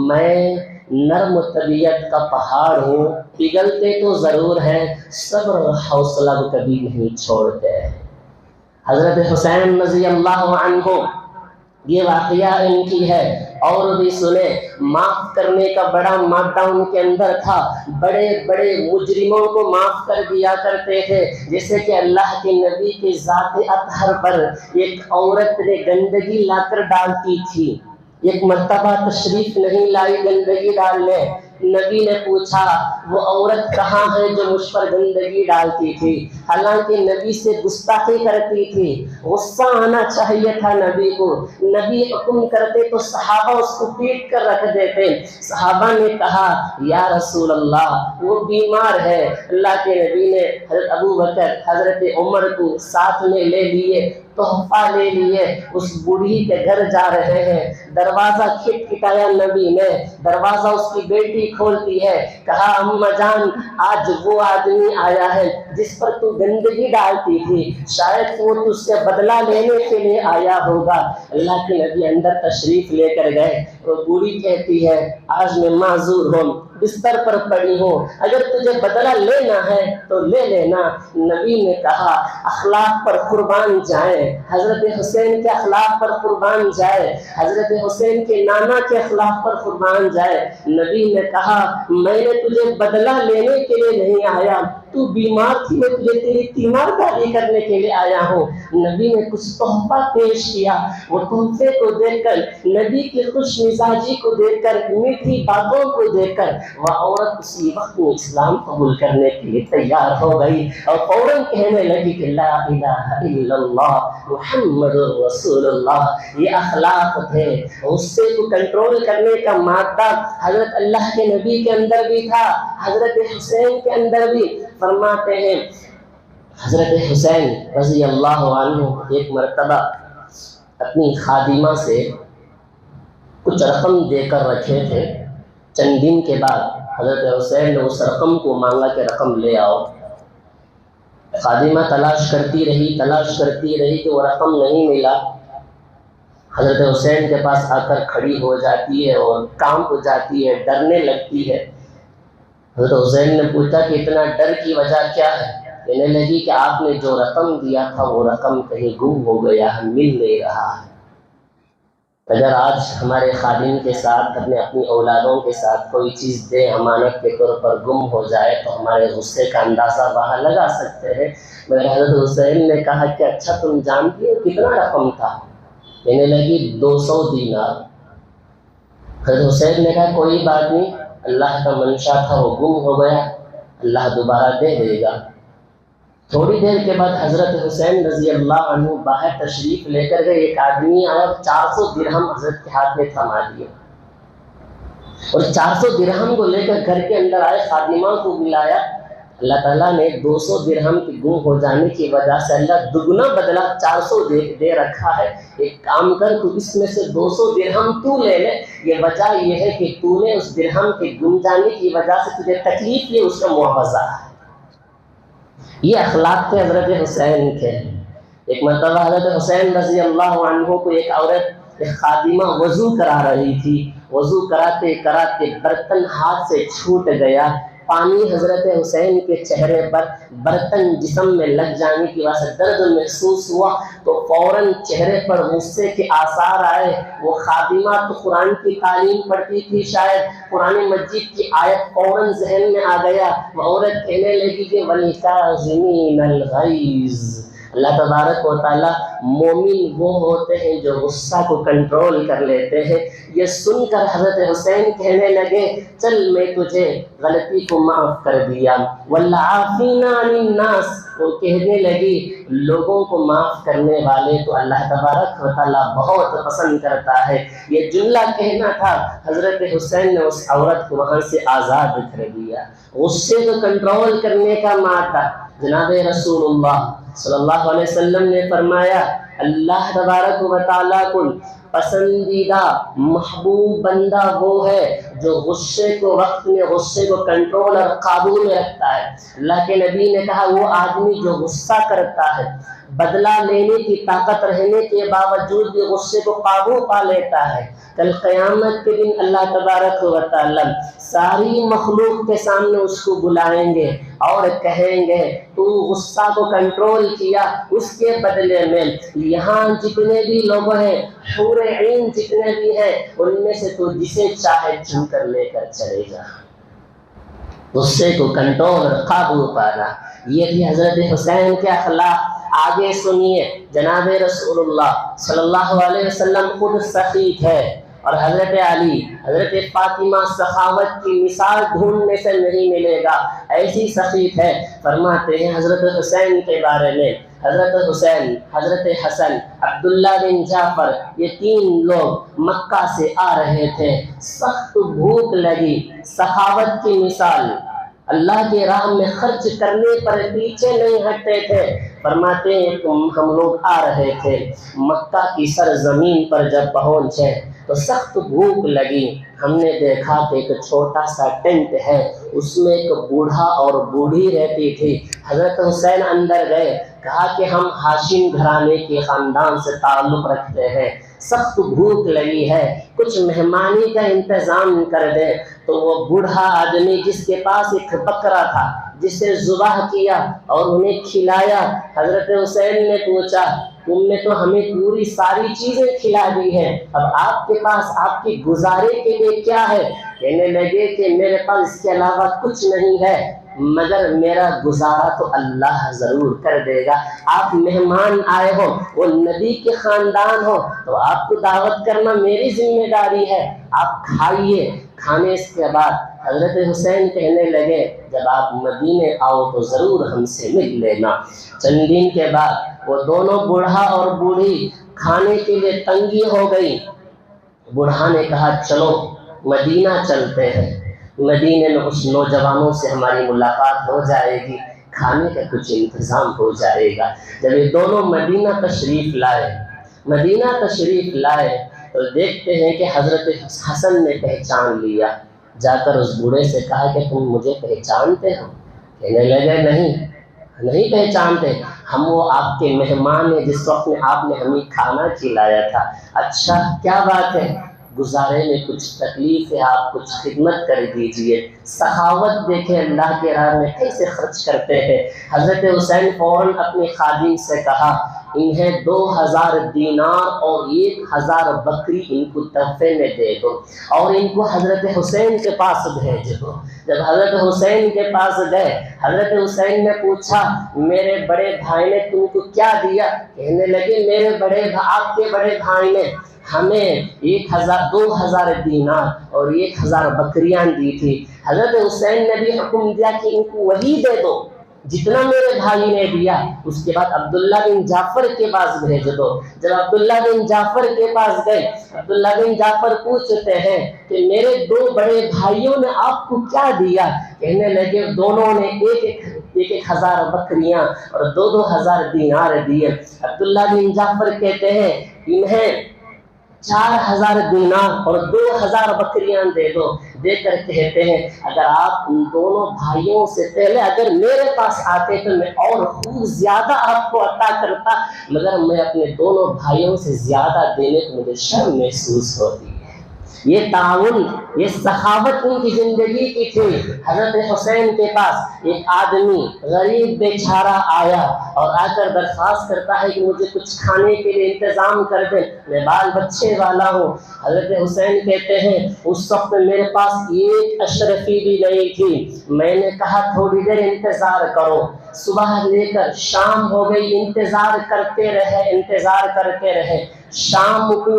A: میں نرم طبیعت کا پہاڑ ہوں، پگھلتے تو ضرور ہیں، صبر اور حوصلہ کبھی نہیں چھوڑتے۔ حضرت حسین رضی اللہ عنہ یہ واقعہ ان کی ہے، اور بھی سنیں، معاف کرنے کا بڑا مادہ ان کے اندر تھا، بڑے بڑے مجرموں کو معاف کر دیا کرتے تھے۔ جیسے کہ اللہ کے نبی کے ذات اطہر پر ایک عورت نے گندگی لا کر ڈالتی تھی، ایک مرتبہ تشریف نہیں لائی گندگی ڈالنے، نبی نے پوچھا وہ عورت کہاں ہے جو مجھ پر گندگی ڈالتی تھی، حالانکہ نبی سے گستاخی کرتی تھی۔ غصہ آنا چاہیے تھا نبی کو، نبی حکم کرتے تو صحابہ اس کو پیٹ کر رکھ دیتے۔ صحابہ نے کہا یا رسول اللہ وہ بیمار ہے۔ اللہ کے نبی نے حضرت ابو بکر حضرت عمر کو ساتھ میں لے لیے، تحفہ لے لیے، اس بوڑھی کے گھر جا رہے ہیں۔ دروازہ کھٹکھٹایا نبی نے، دروازہ اس کی بیٹی کھولتی ہے، کہا اماں جان آج وہ آدمی آیا ہے جس پر تو گندگی ڈالتی تھی، شاید وہ تجھ سے بدلہ لینے کے لیے آیا ہوگا۔ اللہ کے نبی اندر تشریف لے کر گئے، وہ بوڑھی کہتی ہے آج میں معذور ہوں، بستر پر پڑی ہوں، اگر تجھے بدلہ لینا ہے تو لے لینا۔ نبی نے کہا اخلاق پر قربان جائیں، حضرت حسین کے اخلاق پر قربان جائے، حضرت حسین کے نانا کے اخلاق پر قربان جائے۔ نبی نے کہا میں نے تجھے بدلہ لینے کے لیے نہیں آیا، تو بیمار تھی میں تجھے تیری تیمارداری کرنے کے لیے آیا ہوں۔ نبی نے کچھ تحفہ پیش کیا، وہ تحفے کو دیکھ کر، نبی کی خوش مزاجی کو دیکھ کر، میٹھی باتوں کو دیکھ کر وہ عورت اسی وقت میں اسلام قبول کرنے کے لیے تیار ہو گئی اور فوراً کہنے لگی کہ لا الہ الا اللہ محمد رسول اللہ۔ یہ اخلاق تھے، غصے کو کنٹرول کرنے کا مادہ حضرت اللہ کے نبی کے اندر بھی تھا، حضرت حسین کے اندر بھی۔ فرماتے ہیں حضرت حسین رضی اللہ عنہ ایک مرتبہ اپنی خادمہ سے کچھ رقم دے کر رکھے تھے، چند دن کے بعد حضرت حسین نے اس رقم کو مانگا کہ رقم لے آؤ۔ خادمہ تلاش کرتی رہی کہ وہ رقم نہیں ملا۔ حضرت حسین کے پاس آ کر کھڑی ہو جاتی ہے اور کانپ جاتی ہے، ڈرنے لگتی ہے۔ حضرت حسین نے پوچھا کہ اتنا ڈر کی وجہ کیا ہے؟ کہنے لگی کہ آپ نے جو رقم دیا تھا وہ رقم کہیں گم ہو گیا ہے، مل نہیں رہا ہے۔ اگر آج ہمارے خادم کے ساتھ اپنی اولادوں کے ساتھ کوئی چیز دے امانت کے طور پر گم ہو جائے تو ہمارے غصے کا اندازہ وہاں لگا سکتے ہیں، مگر حضرت حسین نے کہا کہ اچھا تم جانتی ہو کتنا رقم تھا؟ کہنے لگی 200 دینار۔ حضرت حسین نے کہا کوئی بات نہیں، اللہ کا منشا تھا وہ گم ہو گیا، اللہ دوبارہ دے دے گا۔ تھوڑی دیر کے بعد حضرت حسین رضی اللہ عنہ باہر تشریف لے کر گئے، ایک آدمی آیا اور 400 درہم حضرت کے ہاتھ میں تھما دیے، اور 400 درہم کو لے کر گھر کے اندر آئے، خادمہ کو بلایا۔ اللہ تعالیٰ نے 200 درہم کی گم ہو جانے کی وجہ سے اللہ دگنا بدلہ 400 دے رکھا ہے، ایک کام کر تو اس میں سے 200 درہم تو لے لے، یہ وجہ یہ ہے کہ تو نے اس درہم کے گم جانے کی وجہ سے تجھے تکلیف یہ اس کا معاوضہ ہے۔ یہ اخلاق تھے حضرت حسین کے۔ ایک مرتبہ حضرت حسین رضی اللہ عنہ کو ایک عورت، ایک خادمہ وضو کرا رہی تھی، وضو کراتے کراتے برتن ہاتھ سے چھوٹ گیا، پانی حضرت حسین کے چہرے پر برتن جسم میں لگ جانے کی وجہ سے درد محسوس ہوا تو فوراً چہرے پر غصے کے آثار آئے۔ وہ خادمہ تو قرآن کی تعلیم پڑھتی تھی، شاید قرآن مجید کی آیت فوراً ذہن میں آ گیا۔ وہ عورت کہنے لگی کہ وَالْكَاظِمِينَ الْغَيْظَ، اللہ تبارک و تعالیٰ مومن وہ ہوتے ہیں جو غصہ کو کنٹرول کر لیتے ہیں۔ یہ سن کر حضرت حسین کہنے لگے چل میں تجھے غلطی کو معاف کر دیا، وَالْعَافِينَ عَنِ النَّاسِ، وہ کہنے لگی لوگوں کو معاف کرنے والے تو اللہ تبارک و تعالیٰ بہت پسند کرتا ہے۔ یہ جملہ کہنا تھا، حضرت حسین نے اس عورت کو وہاں سے آزاد کر دیا۔ غصے کو کنٹرول کرنے کا مادہ جناب رسول اللہ صلی اللہ علیہ وسلم نے فرمایا اللہ تبارک و تعالیٰ کو پسندیدہ محبوب بندہ وہ ہے جو غصے کو وقت میں غصے کو کنٹرول اور قابو میں رکھتا ہے۔ اللہ کے نبی نے کہا وہ آدمی جو غصہ کرتا ہے، بدلہ لینے کی طاقت رہنے کے باوجود بھی غصے کو قابو پا لیتا ہے، کل قیامت کے دن اللہ تبارک و تعالیٰ ساری مخلوق کے سامنے اس کو بلائیں گے اور کہیں گے تو غصہ کو کنٹرول کیا، اس کے بدلے میں یہاں جتنے بھی لوگ ہیں، حور عین جتنے بھی ہیں، ان میں سے تو جسے چاہے چن کر لے کر چلے جا۔ غصے کو کنٹرول اور قابو پانا، یہ تھی حضرت حسین کے اخلاق۔ آگے سنیے، جناب رسول اللہ صلی اللہ علیہ وسلم خود سخی تھے، اور حضرت علی، حضرت فاطمہ سخاوت کی مثال ڈھونڈنے سے نہیں ملے گا، ایسی سخی ہے۔ فرماتے ہیں حضرت حسین کے بارے میں، حضرت حسین، حضرت حسن، عبداللہ بن جعفر، یہ 3 لوگ مکہ سے آ رہے تھے، سخت بھوک لگی، سخاوت کی مثال، اللہ کی راہ میں خرچ کرنے پر پیچھے نہیں ہٹتے تھے۔ فرماتے ہیں ہم لوگ آ رہے تھے، مکہ کی سرزمین پر جب پہنچے تو سخت بھوک لگی، ہم نے دیکھا کہ ایک چھوٹا سا ٹینٹ ہے، اس میں ایک بوڑھا اور بوڑھی رہتی تھی۔ حضرت حسین اندر گئے، کہا کہ ہم ہاشم گھرانے کے خاندان سے تعلق رکھتے ہیں، سخت بھوک لگی ہے، کچھ مہمانی کا انتظام کر دیں۔ تو وہ بوڑھا آدمی جس کے پاس ایک بکرا تھا، جسے ذبح کیا اور انہیں کھلایا، حضرت حسین نے پوچھا تم نے تو ہمیں پوری ساری چیزیں کھلا دی ہیں، اب آپ کے پاس آپ کی گزارے کے لیے کیا ہے؟ کہنے لگے کہ میرے پاس اس کے علاوہ کچھ نہیں ہے، مگر میرا گزارا تو اللہ ضرور کر دے گا۔ آپ مہمان آئے ہو، وہ نبی کے خاندان ہو، تو آپ کو دعوت کرنا میری ذمہ داری ہے، آپ کھائیے۔ کھانے کے بعد حضرت حسین کہنے لگے جب آپ مدینے آؤ تو ضرور ہم سے مل لینا۔ چند دن کے بعد وہ دونوں بوڑھا اور بوڑھی کھانے کے لیے تنگی ہو گئی۔ بوڑھا نے کہا چلو مدینہ چلتے ہیں، مدینے میں کچھ نوجوانوں سے ہماری ملاقات ہو جائے گی، کھانے کا کچھ انتظام ہو جائے گا۔ جب یہ دونوں مدینہ تشریف لائے تو دیکھتے ہیں کہ حضرت حسن نے پہچان لیا، جا کر اس بوڑھے سے کہا کہ تم مجھے پہچانتے ہو؟ کہنے لگے نہیں پہچانتے، ہم وہ آپ کے مہمان ہیں جس وقت میں آپ نے ہمیں کھانا کھلایا تھا۔ اچھا کیا بات ہے، گزارے میں کچھ تکلیف ہے، آپ کچھ خدمت کر دیجئے۔ سخاوت دیکھیں اللہ کے راہ میں کیسے خرچ کرتے ہیں۔ حضرت حسین فوراً اپنے خادم سے کہا انہیں 2000 دینار اور 1000 بکری ان کو تحفے میں دے دو اور ان کو حضرت حسین کے پاس بھیج دو۔ جب حضرت حسین کے پاس گئے، حضرت حسین نے پوچھا میرے بڑے بھائی نے تم کو کیا دیا؟ کہنے لگے آپ کے بڑے بھائی نے ہمیں 2000 دینار اور 1000 بکریاں دی تھی۔ حضرت حسین نے بھی حکم دیا کہ ان کو وہی دے دو جتنا میرے بھائی نے دیا۔ اس کے بعد عبداللہ بن جعفر کے پاس بھیج دو۔ جب عبداللہ بن جعفر کے پاس گئے، عبداللہ بن جعفر پوچھتے ہیں کہ میرے 2 بڑے بھائیوں نے آپ کو کیا دیا؟ کہنے لگے دونوں نے ایک 1000 بکریاں اور 2000 دینار دیے۔ عبداللہ بن جعفر کہتے ہیں انہیں 4000 دینار اور 2000 بکریاں دے دو۔ دے کر کہتے ہیں اگر آپ ان دونوں بھائیوں سے پہلے اگر میرے پاس آتے تو میں اور خوب زیادہ آپ کو عطا کرتا، مگر میں اپنے دونوں بھائیوں سے زیادہ دینے کو مجھے شرم محسوس ہوتی ہے۔ یہ تعاون، یہ سخاوت ان کی زندگی کی تھی۔ حضرت حسین کے پاس ایک آدمی غریب بیچارہ آیا اور آ کر درخواست کرتا ہے کہ مجھے کچھ کھانے کے لیے انتظام کر دیں، میں بال بچے والا ہوں۔ حضرت حسین کہتے ہیں اس وقت میرے پاس ایک اشرفی بھی نہیں تھی، میں نے کہا تھوڑی دیر انتظار کرو۔ صبح لے کر شام ہو گئی، انتظار کرتے رہے۔ شام کو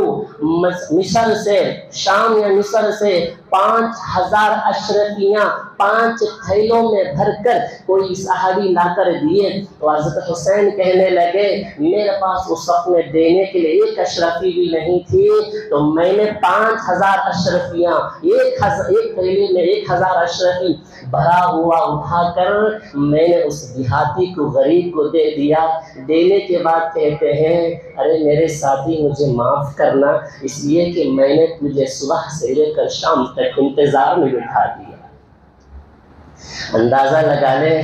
A: شام یا مصر سے 5000 اشرفیاں 5 تھیلوں میں بھر کر کوئی صحابی لا کر دیے تو حضرت حسین کہنے لگے میرے پاس اس وقت میں دینے کے لیے ایک اشرفی بھی نہیں تھی، تو میں نے 5000 اشرفیاں ایک تھیلے میں 1000 اشرفی بھرا ہوا اٹھا کر میں نے اس دیہاتی کو غریب کو دے دیا۔ دینے کے بعد کہتے ہیں ارے میرے ساتھی مجھے معاف کرنا، اس لیے کہ میں نے تجھے صبح سے لے کر شام تک انتظار میں بٹھا دیا۔ اندازہ لگا لیں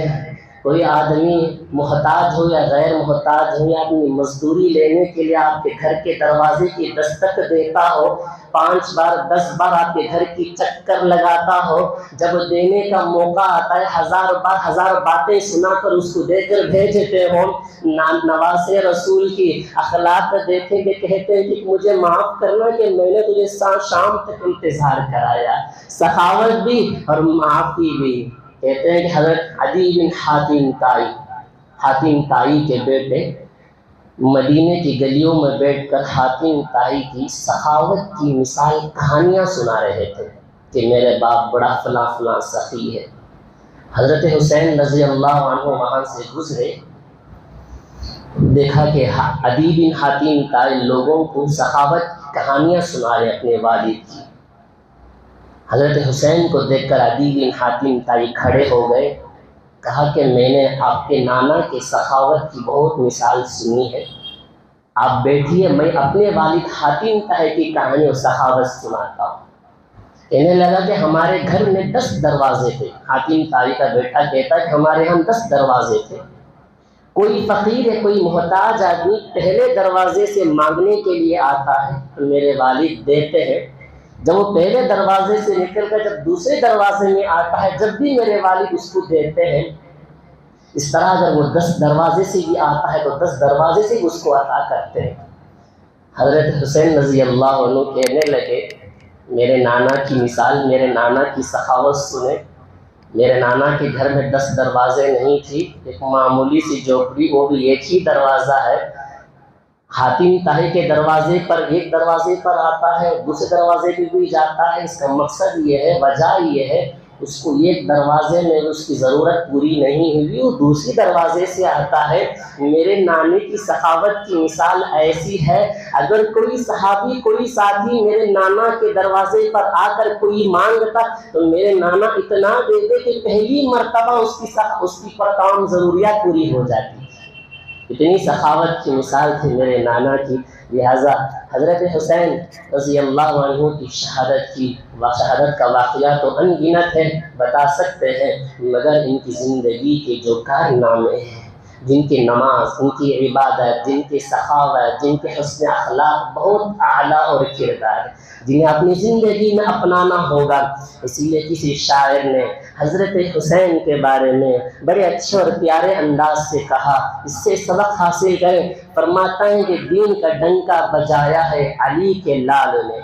A: کوئی آدمی محتاج ہو یا غیر محتاج ہو یا اپنی مزدوری لینے کے لیے آپ کے گھر کے دروازے کی دستک دیتا ہو، 5 بار 10 بار آپ کے گھر کی چکر لگاتا ہو، جب دینے کا موقع آتا ہے 1000 باتیں سنا کر اس کو دے کر بھیجتے ہو۔ نواسے رسول کی اخلاق دیکھیں کہ کہتے ہیں کہ مجھے معاف کرنا کہ میں نے تجھے شام تک انتظار کرایا، سخاوت بھی اور معافی بھی۔ کہتے ہیں کہ حضرت عدی بن حاتم طائی کے بیٹے مدینے کی گلیوں میں بیٹھ کر حاتم طائی کی سخاوت کی مثال کہانیاں سنا رہے تھے کہ میرے باپ بڑا فلاں فلاں سخی ہے۔ حضرت حسین رضی اللہ عنہ وہاں سے گزرے، دیکھا کہ عدی بن حاتم طائی لوگوں کو سخاوت کہانیاں سنا رہے اپنے والد کی۔ حضرت حسین کو دیکھ کر عدی بن حاتم طائی کھڑے ہو گئے، کہا کہ میں نے آپ کے نانا کے سخاوت کی بہت مثال سنی ہے، آپ بیٹھیے میں اپنے والد حاتم طائی کی کہانی اور سخاوت سناتا ہوں۔ کہنے لگا کہ ہمارے گھر میں 10 دروازے تھے۔ حاتم طائی کا بیٹا کہتا ہے کہ ہمارے یہاں 10 دروازے تھے، کوئی فقیر ہے، کوئی محتاج آدمی پہلے دروازے سے مانگنے کے لیے آتا ہے تو میرے والد دیتے ہیں، جب وہ پہلے دروازے سے نکل کر جب دوسرے دروازے میں آتا ہے جب بھی میرے والد اس کو دیتے ہیں۔ اس طرح اگر وہ 10 دروازے سے بھی آتا ہے تو 10 دروازے سے بھی اس کو عطا کرتے ہیں۔ حضرت حسین رضی اللہ عنہ کہنے لگے میرے نانا کی مثال، میرے نانا کی سخاوت سنیں۔ میرے نانا کے گھر میں 10 دروازے نہیں تھی، ایک معمولی سی جھوپڑی، وہ بھی ایک ہی دروازہ ہے۔ حاتم طائی کے دروازے پر ایک دروازے پر آتا ہے، دوسرے دروازے پہ بھی جاتا ہے۔ اس کا مقصد یہ ہے، وجہ یہ ہے، اس کو ایک دروازے میں اس کی ضرورت پوری نہیں ہوئی، وہ دوسری دروازے سے آتا ہے۔ میرے نانے کی سخاوت کی مثال ایسی ہے، اگر کوئی صحابی، کوئی ساتھی میرے نانا کے دروازے پر آ کر کوئی مانگتا تو میرے نانا اتنا دے دے کہ پہلی مرتبہ اس کی پر تمام ضروریات پوری ہو جاتی۔ اتنی سخاوت کی مثال تھی میرے نانا کی۔ لہٰذا حضرت حسین رضی اللہ عنہ کی شہادت کا واقعہ تو ان گنت ہے، بتا سکتے ہیں، مگر ان کی زندگی کے جو کارنامے ہیں، جن کی نماز، ان کی عبادت، جن کی سخاوت، جن کے حسن اخلاق بہت اعلیٰ اور کردار ہے، جنہیں اپنی زندگی میں اپنانا ہوگا۔ اسی لیے کسی شاعر نے حضرت حسین کے بارے میں بڑے اچھے اور پیارے انداز سے کہا، اس سے سبق حاصل کریں۔ فرماتا ہے کہ دین کا ڈنکا بجایا ہے علی کے لال نے،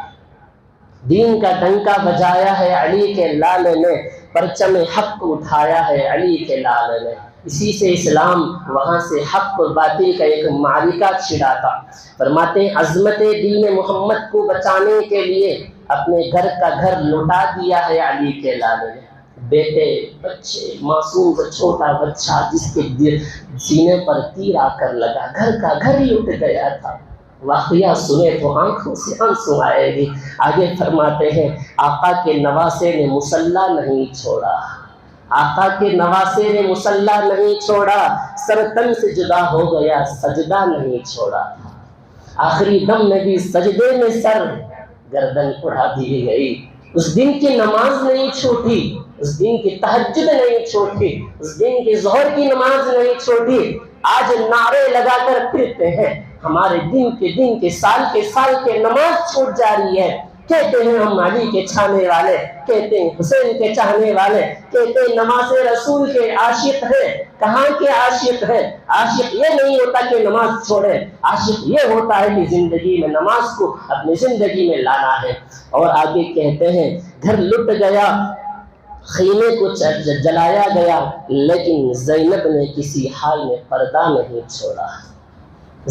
A: دین کا ڈنکا بجایا ہے علی کے لال نے، پرچم حق اٹھایا ہے علی کے لال نے۔ اسی سے اسلام، وہاں سے حق و باطل کا ایک معرکہ چھڑا تھا۔ فرماتے ہیں عظمت دین محمد کو بچانے کے لیے اپنے گھر کا گھر لوٹا دیا ہے علی کے لال نے۔ بیٹے، بچے، معصوم سے چھوٹا بچہ جس کے سینے پر تیر آ کر لگا، گھر کا گھر لٹ گیا تھا۔ واقعہ سنے تو آنکھوں سے آنسو آئے گی۔ آگے فرماتے ہیں آقا کے نواسے نے مصلی نہیں چھوڑا، آقا کے نواسے نے مصلی نہیں چھوڑا، سر تن سے جدا ہو گیا سجدہ نہیں چھوڑا، آخری دم میں بھی سجدے میں سر گردن اڑا دی گئی۔ اس دن کی نماز نہیں چھوٹی، اس دن کی تہجد نہیں چھوٹی، اس دن کی ظہر کی نماز نہیں چھوٹی۔ آج نعرے لگا کر پھرتے ہیں، ہمارے دن کے سال کے نماز چھوٹ جا رہی ہے۔ کہتے ہیں ہم علی کے چھانے والے، کہتے ہیں حسین کے چاہنے والے، کہتے ہیں نماز رسول کے عاشق ہیں۔ کہاں کے عاشق ہیں؟ عاشق یہ نہیں ہوتا کہ نماز چھوڑے، عاشق یہ ہوتا ہے کہ زندگی میں نماز کو اپنی زندگی میں لانا ہے۔ اور آگے کہتے ہیں گھر لٹ گیا، خیمے کو جلایا گیا، لیکن زینب نے کسی حال میں پردہ نہیں چھوڑا،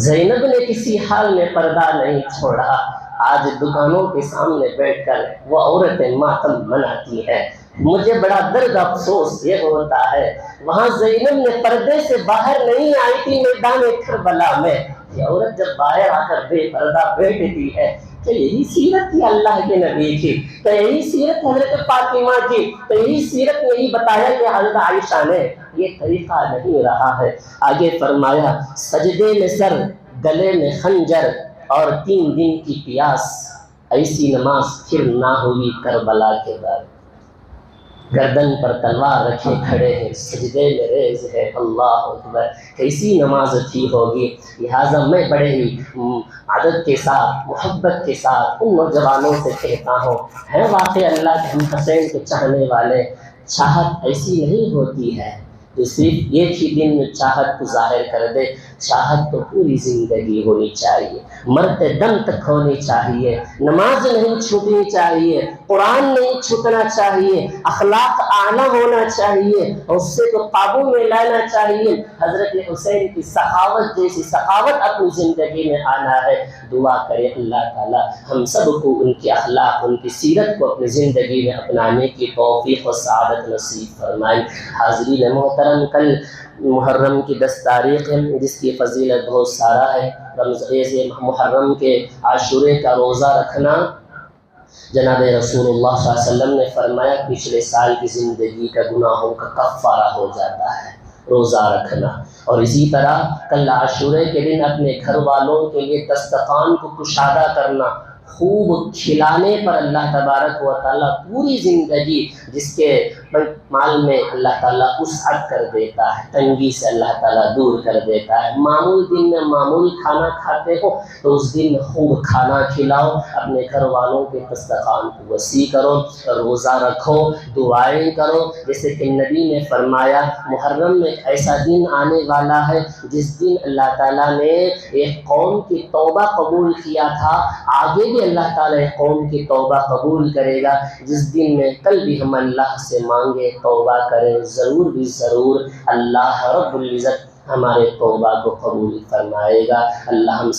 A: زینب نے کسی حال میں پردہ نہیں چھوڑا۔ آج دکانوں کے سامنے بیٹھ کر وہ عورتیں ماتم مناتی ہیں، مجھے بڑا درد افسوس یہ ہوتا ہے وہاں زینب نے پردے سے باہر نہیں آئی تھی میدان کربلا میں۔ یہ عورت جب باہر آ کر بے پردہ بیٹھتی ہے، کہ یہی سیرت تھی اللہ کے نبی کی، کہ یہی سیرت حضرت فاطمہ کی، تو یہی سیرت یہی بتایا کہ حضرت عائشہ نے، یہ طریقہ نہیں رہا ہے۔ آگے فرمایا سجدے میں سر، گلے میں خنجر اور 3 دن کی پیاس، ایسی نماز پھر نہ ہوئی کربلا کے بعد۔ گردن پر تلوار رکھے کھڑے ہیں، سجدے میں ریز ہے، اللہ اکبر، کیسی نماز تھی ہوگی۔ لہٰذا میں بڑے ہی عدد کے ساتھ، محبت کے ساتھ ان نوجوانوں سے کہتا ہوں، ہے واقع اللہ کے ہم حسین کے چاہنے والے، چاہت ایسی نہیں ہوتی ہے جو صرف ایک ہی دن میں چاہت کو ظاہر کر دے، چاہت تو پوری زندگی ہونی چاہیے، مرتے دم تک ہونی چاہیے، نماز نہیں چھوٹنی چاہیے، قرآن نہیں چھوٹنا چاہیے، اخلاق اعلیٰ ہونا چاہیے، اور اس سے تو قابو میں لانا چاہیے۔ حضرت حسین کی سخاوت جیسی سخاوت اپنی زندگی میں آنا ہے۔ دعا کرے اللہ تعالیٰ ہم سب کو ان کے اخلاق، ان کی سیرت کو اپنی زندگی میں اپنانے کی توفیق و سعادت نصیب فرمائے۔ حاضرین محترم، کل محرم کی 10 تاریخ ہے، جس کی فضیلت بہت سارا ہے۔ محرم کے عاشورے کا روزہ رکھنا، جناب رسول اللہ صلی اللہ علیہ وسلم نے فرمایا پچھلے سال کی زندگی کا گناہوں کا کفارہ ہو جاتا ہے روزہ رکھنا۔ اور اسی طرح کل عاشورے کے دن اپنے گھر والوں کے لیے دسترخوان کو کشادہ کرنا، خوب کھلانے پر اللہ تبارک و تعالیٰ پوری زندگی جس کے مال میں اللہ تعالیٰ وسعت کر دیتا ہے، تنگی سے اللہ تعالیٰ دور کر دیتا ہے۔ معمول دن میں معمول کھانا کھاتے ہو تو اس دن خوب کھانا کھلاؤ، اپنے گھر والوں کے دسترخوان کو وسیع کرو، روزہ رکھو، دعائیں کرو۔ جیسے کہ نبی نے فرمایا محرم میں ایسا دن آنے والا ہے جس دن اللہ تعالیٰ نے ایک قوم کی توبہ قبول کیا تھا، آگے بھی اللہ تعالیٰ ایک قوم کی توبہ قبول کرے گا، جس دن میں کل بھی ہم اللہ سے مانگے توبہ کریں، ضرور بھی ضرور اللہ رب العزت ہمارے توبہ کو قبول فرمائے گا۔ اللہ ہم